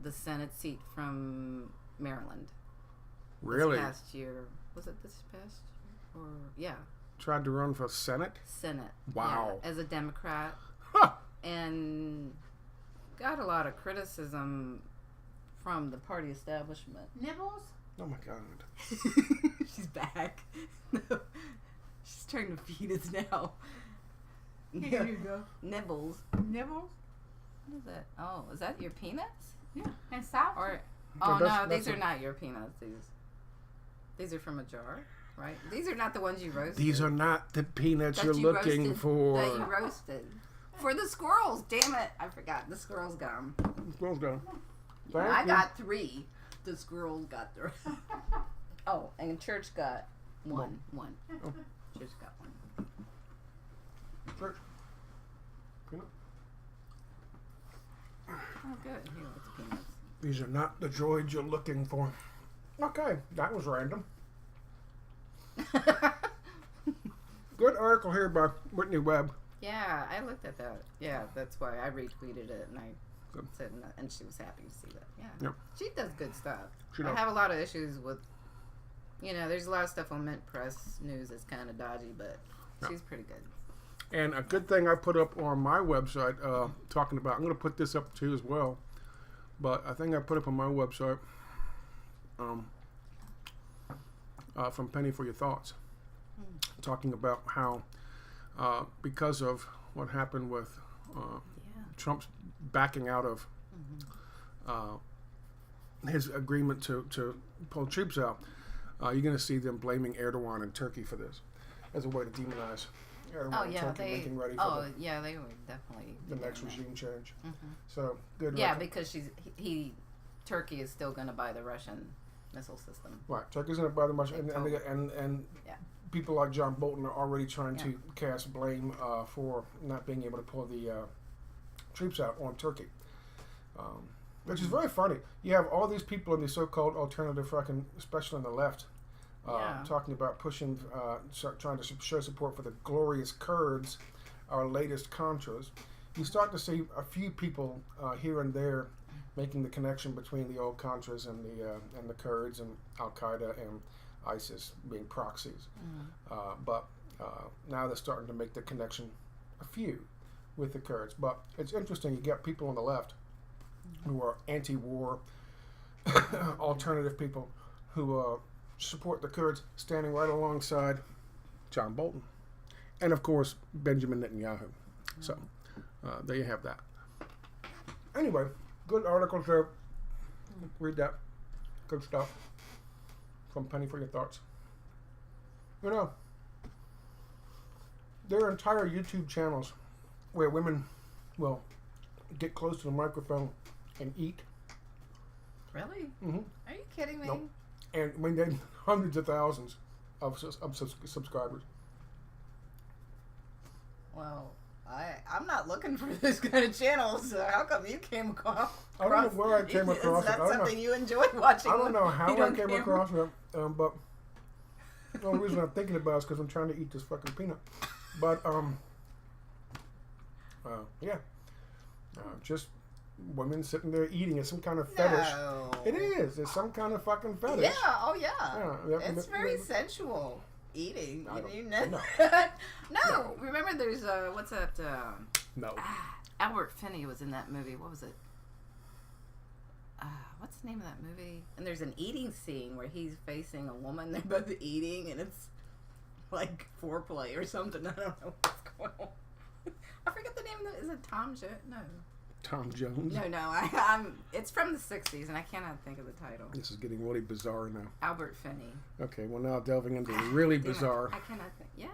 Speaker 1: the Senate seat from Maryland.
Speaker 2: Really?
Speaker 1: This past year. Was it this past year? Or, yeah.
Speaker 2: Tried to run for Senate?
Speaker 1: Senate.
Speaker 2: Wow.
Speaker 1: Yeah, as a Democrat.
Speaker 2: Huh.
Speaker 1: And got a lot of criticism from the party establishment.
Speaker 3: Nibbles?
Speaker 2: Oh my God.
Speaker 1: She's back. She's trying to feed us now.
Speaker 3: Here you go.
Speaker 1: Nibbles.
Speaker 3: Nibbles?
Speaker 1: What is that? Oh, is that your peanuts?
Speaker 3: Yeah. And salt?
Speaker 1: Or
Speaker 2: No,
Speaker 1: no,
Speaker 2: that's
Speaker 1: these are not your peanuts. These are from a jar, right? These are not the ones you roasted.
Speaker 2: These are not the peanuts
Speaker 1: that
Speaker 2: you're
Speaker 1: you
Speaker 2: looking
Speaker 1: roasted,
Speaker 2: for.
Speaker 1: That you roasted. For the squirrels, damn it. I forgot. The squirrels got them.
Speaker 2: Well done.
Speaker 1: I
Speaker 2: you.
Speaker 1: got 3. The squirrels got 3. Oh, and Church got 1.
Speaker 2: Oh.
Speaker 1: Church got 1.
Speaker 2: Church. Peanut.
Speaker 1: Oh, good. He likes peanuts.
Speaker 2: These are not the droids you're looking for. Okay, that was random. Good article here by Whitney Webb.
Speaker 1: Yeah, I looked at that. Yeah, that's why I retweeted it, and I said, and she was happy to see that. Yeah,
Speaker 2: Yep.
Speaker 1: She does good stuff.
Speaker 2: She
Speaker 1: I
Speaker 2: does.
Speaker 1: have a lot of issues with, there's a lot of stuff on Mint Press News that's kind of dodgy, but she's pretty good.
Speaker 2: And a good thing I put up on my website, talking about, I'm going to put this up too as well, but I think I put up on my website, from Penny for Your Thoughts, talking about how, because of what happened with Trump's backing out of his agreement to pull troops out, you're going to see them blaming Erdogan and Turkey for this as a way to demonize Erdogan and Turkey, making ready for
Speaker 1: they were definitely
Speaker 2: the next regime change. So good.
Speaker 1: Yeah, because Turkey is still going to buy the Russian missile system.
Speaker 2: Right, Turkey's in it by the much, and
Speaker 1: Yeah.
Speaker 2: people like John Bolton are already trying
Speaker 1: Yeah.
Speaker 2: to cast blame for not being able to pull the troops out on Turkey, which is very funny. You have all these people in the so-called alternative, fucking, especially on the left, talking about pushing, trying to show support for the glorious Kurds, our latest Contras. You start to see a few people here and there making the connection between the old Contras and the Kurds and Al Qaeda and ISIS being proxies. But now they're starting to make the connection, a few, with the Kurds. But it's interesting. You get people on the left who are anti-war, alternative people who support the Kurds, standing right alongside John Bolton, and of course Benjamin Netanyahu. So there you have that. Anyway, good article to read that. Good stuff from Penny for Your Thoughts. You know, there are entire YouTube channels where women will get close to the microphone and eat.
Speaker 1: Really?
Speaker 2: Mm-hmm.
Speaker 1: Are you kidding me?
Speaker 2: Nope. And I mean, they hundreds of thousands of subscribers.
Speaker 1: Well, I'm not looking for this kind of channels. So how come you came across?
Speaker 2: I don't know where I came across
Speaker 1: Is that
Speaker 2: it. I don't
Speaker 1: something
Speaker 2: know.
Speaker 1: you enjoy watching?
Speaker 2: I don't know how
Speaker 1: you
Speaker 2: I
Speaker 1: don't
Speaker 2: came
Speaker 1: care?
Speaker 2: across it, but the only reason I'm thinking about it is because I'm trying to eat this fucking peanut. But yeah, just women sitting there eating. It's some kind of fetish.
Speaker 1: No.
Speaker 2: It is. It's some kind of fucking fetish.
Speaker 1: Yeah. Oh yeah.
Speaker 2: Yeah,
Speaker 1: It's very sensual. Eating.
Speaker 2: I don't-
Speaker 1: You know?
Speaker 2: no.
Speaker 1: No. Remember, there's what's that?
Speaker 2: No.
Speaker 1: Albert Finney was in that movie. What was it? What's the name of that movie? And there's an eating scene where he's facing a woman. They're both eating, and it's like foreplay or something. I don't know what's going on. I forget the name of the. Is it Tom Jones? No.
Speaker 2: Tom Jones.
Speaker 1: No. I'm. It's from the '60s, and I cannot think of the title.
Speaker 2: This is getting really bizarre now.
Speaker 1: Albert Finney.
Speaker 2: Okay, well now delving into really
Speaker 1: Damn it.
Speaker 2: bizarre.
Speaker 1: I cannot think. Yeah,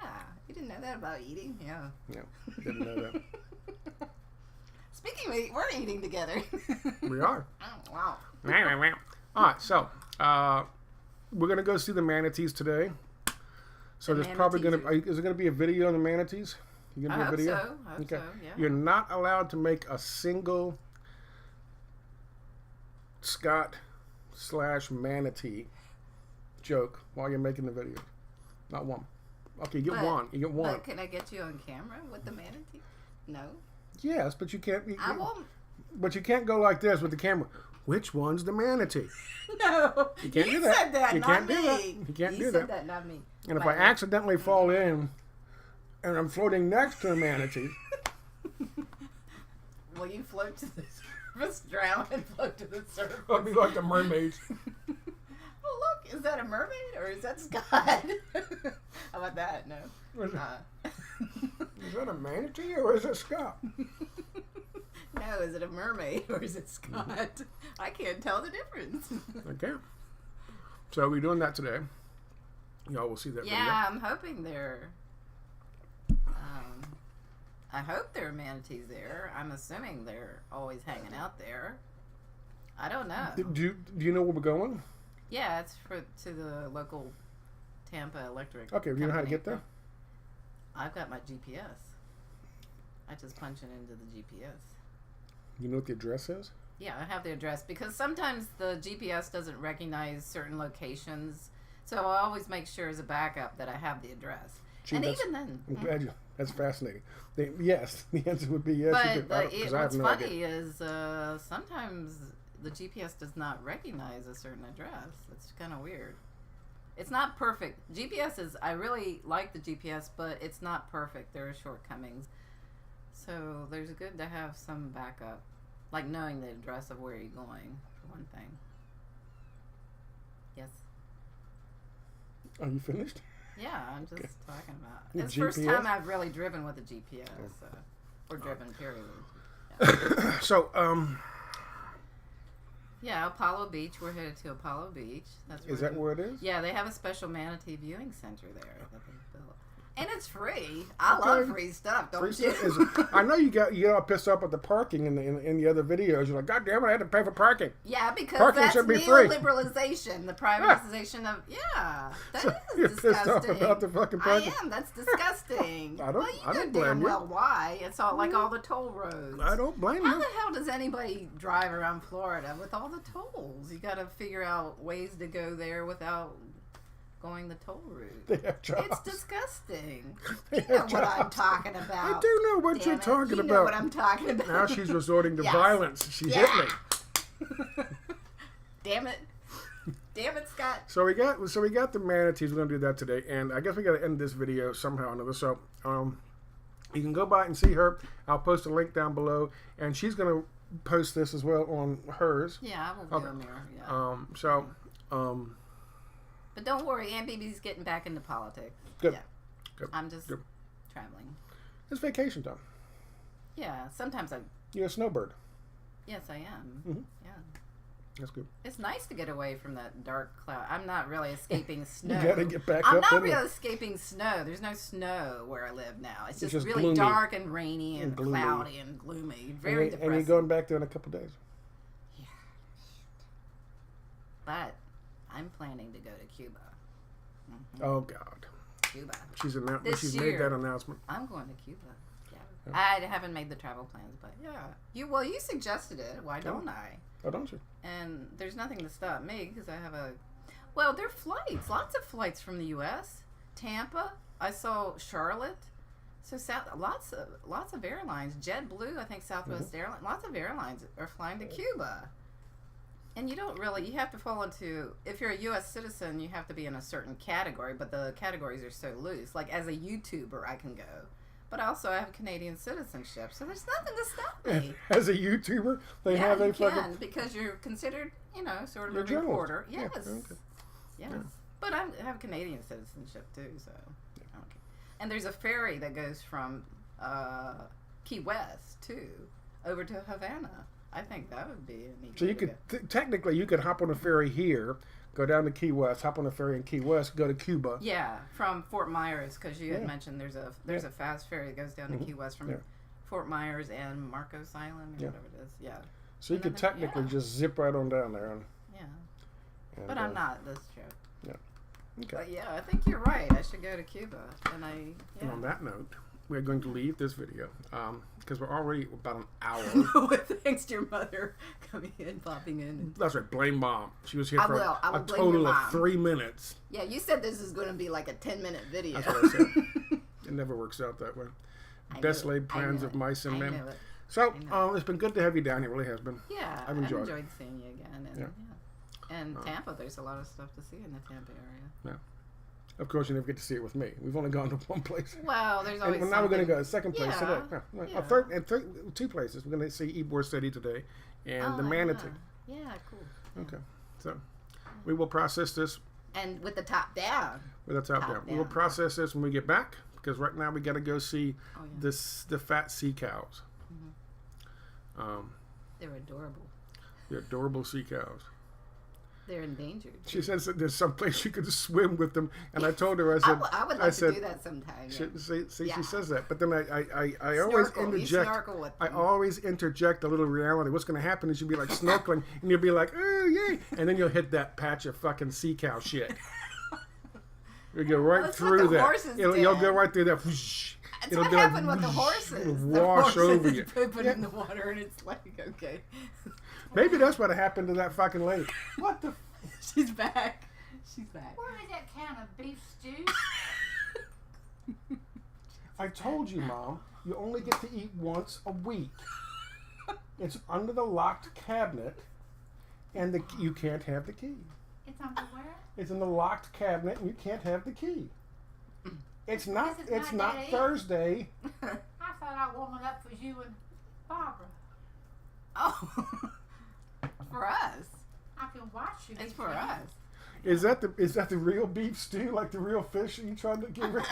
Speaker 1: you didn't know that about eating. Yeah.
Speaker 2: No, didn't know that.
Speaker 1: Speaking of eating, we're eating together.
Speaker 2: We are.
Speaker 1: Oh, wow.
Speaker 2: All right, so we're gonna go see the manatees today. So
Speaker 1: The
Speaker 2: there's probably gonna
Speaker 1: manatees
Speaker 2: is there gonna be a video on the manatees? You
Speaker 1: I
Speaker 2: gonna
Speaker 1: hope
Speaker 2: do a video?
Speaker 1: so. I hope so, yeah.
Speaker 2: You're not allowed to make a single Scott/manatee joke while you're making the video. Not one. Okay, you get one. You get one.
Speaker 1: But can I get you on camera with the manatee? No.
Speaker 2: Yes, but you can't.
Speaker 1: I won't.
Speaker 2: But you can't go like this with the camera. Which one's the manatee?
Speaker 1: No.
Speaker 2: You can't do that.
Speaker 1: Said that,
Speaker 2: You
Speaker 1: not
Speaker 2: can't
Speaker 1: me.
Speaker 2: do that. You can't do
Speaker 1: said
Speaker 2: that.
Speaker 1: that, not me.
Speaker 2: And if
Speaker 1: My-
Speaker 2: I accidentally fall in and I'm floating next to a manatee,
Speaker 1: Will you float to the surface, drown, and float to the surface?
Speaker 2: I'll be like the mermaids.
Speaker 1: Oh, look. Is that a mermaid or is that Scott? How about that? No.
Speaker 2: Is that a manatee or is it Scott?
Speaker 1: No, is it a mermaid or is it Scott? I can't tell the difference.
Speaker 2: Okay. So we're doing that today. Y'all will see that
Speaker 1: Yeah, I'm hoping they're. I hope there are manatees there. I'm assuming they're always hanging out there. I don't know.
Speaker 2: video. Do you know where we're going?
Speaker 1: Yeah, it's to the local Tampa Electric.
Speaker 2: Okay, you know how to
Speaker 1: company.
Speaker 2: get there?
Speaker 1: I've got my GPS. I just punch it into the GPS.
Speaker 2: You know what the address is?
Speaker 1: Yeah, I have the address because sometimes the GPS doesn't recognize certain locations. So I always make sure as a backup that I have the address.
Speaker 2: Gee,
Speaker 1: and
Speaker 2: that's-
Speaker 1: even then.
Speaker 2: I'm glad you. That's fascinating. Yes, the answer would be yes. you
Speaker 1: But
Speaker 2: could, 'cause I have
Speaker 1: what's
Speaker 2: no
Speaker 1: funny
Speaker 2: idea.
Speaker 1: is sometimes the GPS does not recognize a certain address. It's kind of weird. It's not perfect. GPS is, I really like the GPS, but it's not perfect. There are shortcomings. So there's good to have some backup. Like knowing the address of where you're going, for one thing. Yes.
Speaker 2: Are you finished?
Speaker 1: Yeah, I'm just
Speaker 2: Okay.
Speaker 1: talking about.
Speaker 2: The
Speaker 1: It's the first
Speaker 2: GPS?
Speaker 1: time I've really driven with a GPS. Or driven, period.
Speaker 2: So,
Speaker 1: Yeah, Apollo Beach. We're headed to Apollo Beach. That's
Speaker 2: is that where it is?
Speaker 1: Yeah, they have a special manatee viewing center there that they built.
Speaker 4: And it's free. I love free stuff, don't
Speaker 2: Free
Speaker 4: you?
Speaker 2: stuff is, I know you get all pissed off at the parking in the other videos. You're like, God damn it, I had to pay for parking.
Speaker 4: Yeah, because
Speaker 2: Parking
Speaker 4: that's
Speaker 2: should be free.
Speaker 4: neoliberalization, the privatization of, that
Speaker 2: So
Speaker 4: is
Speaker 2: you're
Speaker 4: disgusting.
Speaker 2: pissed off about the fucking parking.
Speaker 4: I am, that's disgusting.
Speaker 2: I don't
Speaker 4: well, you know
Speaker 2: blame
Speaker 4: damn
Speaker 2: you.
Speaker 4: well why. It's all like all the toll roads.
Speaker 2: I don't blame
Speaker 4: How
Speaker 2: you.
Speaker 4: the hell does anybody drive around Florida with all the tolls? You got to figure out ways to go there without going the toll route.
Speaker 2: They have jobs.
Speaker 4: It's disgusting.
Speaker 2: They
Speaker 4: You know
Speaker 2: have
Speaker 4: what I'm
Speaker 2: jobs.
Speaker 4: talking about.
Speaker 2: I do know what
Speaker 4: Damn
Speaker 2: you're
Speaker 4: it.
Speaker 2: talking
Speaker 4: You
Speaker 2: about.
Speaker 4: know what I'm talking about.
Speaker 2: Now she's resorting to
Speaker 4: Yes.
Speaker 2: violence. She hit me.
Speaker 4: Damn it. Damn it, Scott.
Speaker 2: So we got the manatees. We're gonna do that today, and I guess we got to end this video somehow or another. So you can go by and see her. I'll post a link down below, and she's gonna post this as well on hers.
Speaker 4: Yeah, I will do a mirror. Yeah. But don't worry, Aunt BB's getting back into politics.
Speaker 2: Good.
Speaker 4: Yeah.
Speaker 2: Good.
Speaker 4: I'm just
Speaker 2: Good.
Speaker 4: traveling.
Speaker 2: It's vacation time.
Speaker 4: Yeah, sometimes
Speaker 2: You're a snowbird.
Speaker 4: yes, I am.
Speaker 2: Mhm.
Speaker 4: Yeah.
Speaker 2: That's good.
Speaker 4: It's nice to get away from that dark cloud. I'm not really escaping snow.
Speaker 2: You gotta get back
Speaker 4: I'm
Speaker 2: up.
Speaker 4: not
Speaker 2: in
Speaker 4: really
Speaker 2: it.
Speaker 4: escaping snow. There's no snow where I live now. It's
Speaker 2: It's
Speaker 4: just
Speaker 2: just
Speaker 4: really
Speaker 2: gloomy
Speaker 4: dark and rainy and
Speaker 2: gloomy.
Speaker 4: cloudy and gloomy. Very
Speaker 2: and
Speaker 4: depressing.
Speaker 2: you're going back there in a couple days.
Speaker 4: Yeah. But I'm planning to go to Cuba. Mhm.
Speaker 2: Oh God.
Speaker 4: Cuba.
Speaker 2: She's
Speaker 4: This
Speaker 2: She's
Speaker 4: year.
Speaker 2: made that announcement.
Speaker 4: I'm going to Cuba. Yeah. I haven't made the travel plans, but yeah. You suggested it. Why don't I?
Speaker 2: Oh, don't you?
Speaker 4: And there's nothing to stop me because I have well, there are flights. Lots of flights from the U.S. Tampa. I saw Charlotte. So lots of airlines. JetBlue, I think Southwest Airlines. Lots of airlines are flying to Cuba. And you have to fall into, if you're a U.S. citizen, you have to be in a certain category, but the categories are so loose. Like as a YouTuber, I can go. But also I have Canadian citizenship, so there's nothing to stop me.
Speaker 2: As a YouTuber, they
Speaker 4: Yeah,
Speaker 2: have a
Speaker 4: you
Speaker 2: fucking.
Speaker 4: can, because you're considered, sort of
Speaker 2: You're
Speaker 4: a
Speaker 2: a journalist.
Speaker 4: reporter.
Speaker 2: Yeah,
Speaker 4: Yes.
Speaker 2: okay.
Speaker 4: Yes.
Speaker 2: Yeah.
Speaker 4: But I have Canadian citizenship too, so. Okay. And there's a ferry that goes from Key West too over to Havana. I think that would be a neat
Speaker 2: So
Speaker 4: way
Speaker 2: you
Speaker 4: to
Speaker 2: could
Speaker 4: go.
Speaker 2: technically you could hop on a ferry here, go down to Key West, hop on a ferry in Key West, go to Cuba.
Speaker 4: Yeah, from Fort Myers, because you had
Speaker 2: Yeah.
Speaker 4: mentioned there's a fast ferry that goes down to Key West from
Speaker 2: Yeah.
Speaker 4: Fort Myers and Marcos Island or
Speaker 2: Yeah.
Speaker 4: whatever it is. Yeah.
Speaker 2: So you
Speaker 4: And
Speaker 2: could
Speaker 4: then-
Speaker 2: technically
Speaker 4: yeah.
Speaker 2: just zip right on down there.
Speaker 4: Yeah.
Speaker 2: And,
Speaker 4: But I'm not this trip.
Speaker 2: Okay.
Speaker 4: But yeah, I think you're right. I should go to Cuba. And
Speaker 2: And on that note, we're going to leave this video because we're already about an hour.
Speaker 4: Thanks to your mother coming in, popping in.
Speaker 2: That's right. Blame Mom. She was here
Speaker 4: I
Speaker 2: for
Speaker 4: will
Speaker 2: a
Speaker 4: blame
Speaker 2: total
Speaker 4: your
Speaker 2: of
Speaker 4: mom.
Speaker 2: 3 minutes.
Speaker 4: Yeah, you said this is going to be like a 10-minute video.
Speaker 2: That's what I said. It never works out that way.
Speaker 4: I
Speaker 2: Best
Speaker 4: knew it.
Speaker 2: laid
Speaker 4: I
Speaker 2: plans
Speaker 4: knew
Speaker 2: of
Speaker 4: it.
Speaker 2: mice and
Speaker 4: I
Speaker 2: men.
Speaker 4: knew it.
Speaker 2: So
Speaker 4: I know.
Speaker 2: it's been good to have you down here. It really has been.
Speaker 4: Yeah,
Speaker 2: I've
Speaker 4: I've
Speaker 2: enjoyed
Speaker 4: enjoyed seeing you again. And,
Speaker 2: Yeah.
Speaker 4: And Tampa, there's a lot of stuff to see in the Tampa area.
Speaker 2: Of course, you never get to see it with me. We've only gone to one place.
Speaker 4: Well, there's always
Speaker 2: And now we're going to go to
Speaker 4: something.
Speaker 2: a second place
Speaker 4: Yeah.
Speaker 2: today. Yeah.
Speaker 4: Yeah.
Speaker 2: Third, and two places. We're going to see Ybor City today and the Manatee.
Speaker 4: Yeah, cool. Yeah.
Speaker 2: Okay. So we will process this
Speaker 4: And with the top down.
Speaker 2: with a top
Speaker 4: Top
Speaker 2: down. We will
Speaker 4: down.
Speaker 2: process this when we get back because right now we got to go see
Speaker 4: Oh, yeah.
Speaker 2: the fat sea cows.
Speaker 4: They're adorable.
Speaker 2: The adorable sea cows.
Speaker 4: They're endangered.
Speaker 2: She says that there's some place you could swim with them, and I told her, I said,
Speaker 4: I would like to do that sometime.
Speaker 2: She,
Speaker 4: Yeah.
Speaker 2: see,
Speaker 4: Yeah.
Speaker 2: she says that, but then I always
Speaker 4: Snorkel. You
Speaker 2: interject.
Speaker 4: snorkel with
Speaker 2: I
Speaker 4: them.
Speaker 2: always interject a little reality. What's going to happen is you'll be like snorkeling, and you'll be like, oh yay, and then you'll hit that patch of fucking sea cow shit. You'll go right
Speaker 4: That's
Speaker 2: through
Speaker 4: what the
Speaker 2: that.
Speaker 4: horses
Speaker 2: You'll
Speaker 4: did.
Speaker 2: go right through that. Whoosh.
Speaker 4: That's
Speaker 2: It'll
Speaker 4: what
Speaker 2: be like
Speaker 4: happened with the
Speaker 2: whoosh.
Speaker 4: horses.
Speaker 2: It'll
Speaker 4: The
Speaker 2: wash
Speaker 4: horses
Speaker 2: over you.
Speaker 4: Put
Speaker 2: Yeah.
Speaker 4: in the water, and it's like, okay.
Speaker 2: Maybe that's what happened to that fucking lady. What the?
Speaker 4: She's back. She's back.
Speaker 3: Where is that can of beef stew?
Speaker 2: I told you, Mom, you only get to eat once a week. It's under the locked cabinet, and you can't have the key.
Speaker 3: It's under where?
Speaker 2: It's in the locked cabinet, and you can't have the key. It's not.
Speaker 3: This is
Speaker 2: It's
Speaker 3: my
Speaker 2: not
Speaker 3: day.
Speaker 2: Thursday.
Speaker 3: I thought I warmed up for you and Barbara.
Speaker 4: Oh, for us.
Speaker 3: I can watch you.
Speaker 4: It's
Speaker 3: eat
Speaker 4: for
Speaker 3: it.
Speaker 4: us.
Speaker 2: Is that the real beef stew, like the real fish? Are you trying to give her?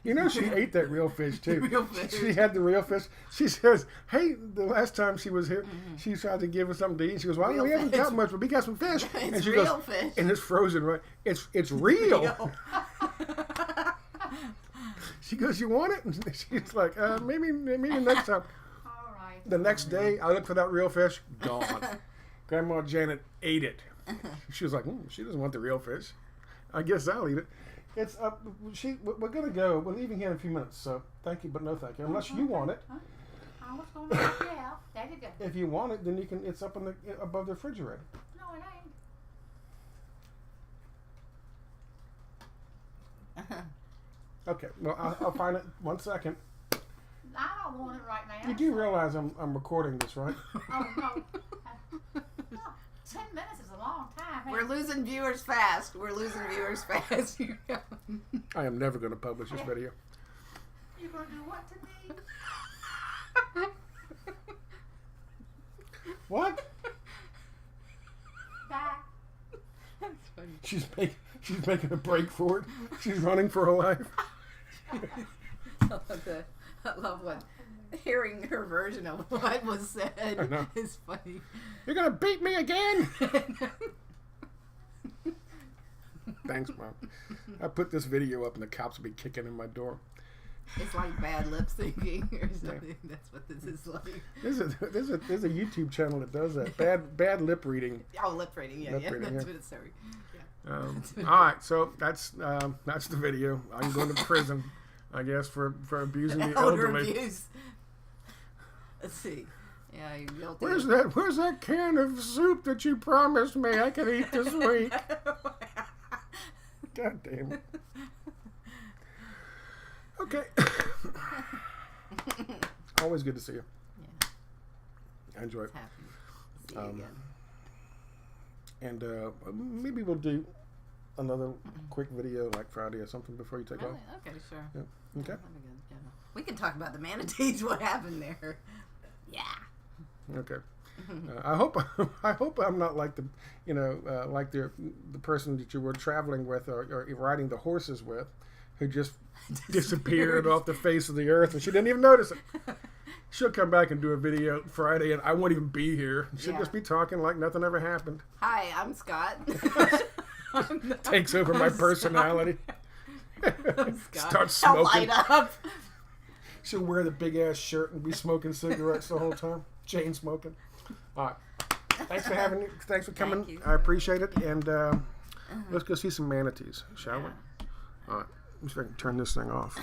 Speaker 2: You know she ate that real fish too.
Speaker 4: Real fish.
Speaker 2: She had the real fish. She says, "Hey, the last time she was here, she tried to give us something to eat. She goes, well,
Speaker 4: Real
Speaker 2: we haven't
Speaker 4: fish.
Speaker 2: got much, but we got some fish."
Speaker 4: It's
Speaker 2: and she
Speaker 4: real
Speaker 2: goes,
Speaker 4: fish.
Speaker 2: and it's frozen, right? It's real. She goes, you want it? And she's like, maybe next time.
Speaker 3: All right.
Speaker 2: The next day, I looked for that real fish. Gone. Grandma Janet ate it. She was like, she doesn't want the real fish. I guess I'll eat it. It's we're gonna go. We're leaving here in a few minutes. So thank you, but no thank you. Unless you want it.
Speaker 3: I was going to go, yeah. There you go.
Speaker 2: If you want it, then you can. It's up above the refrigerator.
Speaker 3: No, it ain't.
Speaker 2: Okay. Well, I'll find it. 1 second.
Speaker 3: I don't want it right now.
Speaker 2: You do realize I'm recording this, right?
Speaker 3: Oh, no. 10 minutes is a long time.
Speaker 4: We're losing viewers fast.
Speaker 2: I am never going to publish this video.
Speaker 3: You're going to do what to me?
Speaker 2: What?
Speaker 3: Bye.
Speaker 4: That's funny.
Speaker 2: She's making a break for it. She's running for her life.
Speaker 4: I love what hearing her version of what was said is funny.
Speaker 2: You're gonna beat me again. Thanks, Mom. I put this video up and the cops will be kicking in my door.
Speaker 4: It's like bad lip syncing or something. Yeah. That's what this is like.
Speaker 2: There's a YouTube channel that does that. Bad lip reading.
Speaker 4: Oh, lip reading. Yeah,
Speaker 2: reading,
Speaker 4: that's
Speaker 2: yeah.
Speaker 4: what it's sorry.
Speaker 2: All right, so that's the video. I'm going to prison, I guess, for abusing the elderly.
Speaker 4: Abuse. Let's see. Yeah, you're guilty.
Speaker 2: Where's that can of soup that you promised me I could eat this week? God damn it. Okay. Always good to see you.
Speaker 4: Yeah.
Speaker 2: I enjoy it.
Speaker 4: Happy to see you again.
Speaker 2: And maybe we'll do another quick video like Friday or something before you take off.
Speaker 4: Okay, sure.
Speaker 2: Yeah. Okay.
Speaker 4: That'd be good. Yeah. We can talk about the manatees. What happened there? Yeah.
Speaker 2: Okay. I hope I'm not like the like the person that you were traveling with or riding the horses with, who just disappeared off the face of the earth and she didn't even notice it. She'll come back and do a video Friday and I won't even be here. She'll just be talking like nothing ever happened.
Speaker 4: Hi, I'm Scott.
Speaker 2: Takes over my personality.
Speaker 4: I'm Scott.
Speaker 2: Starts smoking.
Speaker 4: Light up.
Speaker 2: She'll wear the big ass shirt and be smoking cigarettes the whole time. Chain smoking. All right. Thanks for having me. Thanks for coming.
Speaker 4: Thank you.
Speaker 2: I appreciate it. And let's go see some manatees, shall we? All right. Let me see if I can turn this thing off.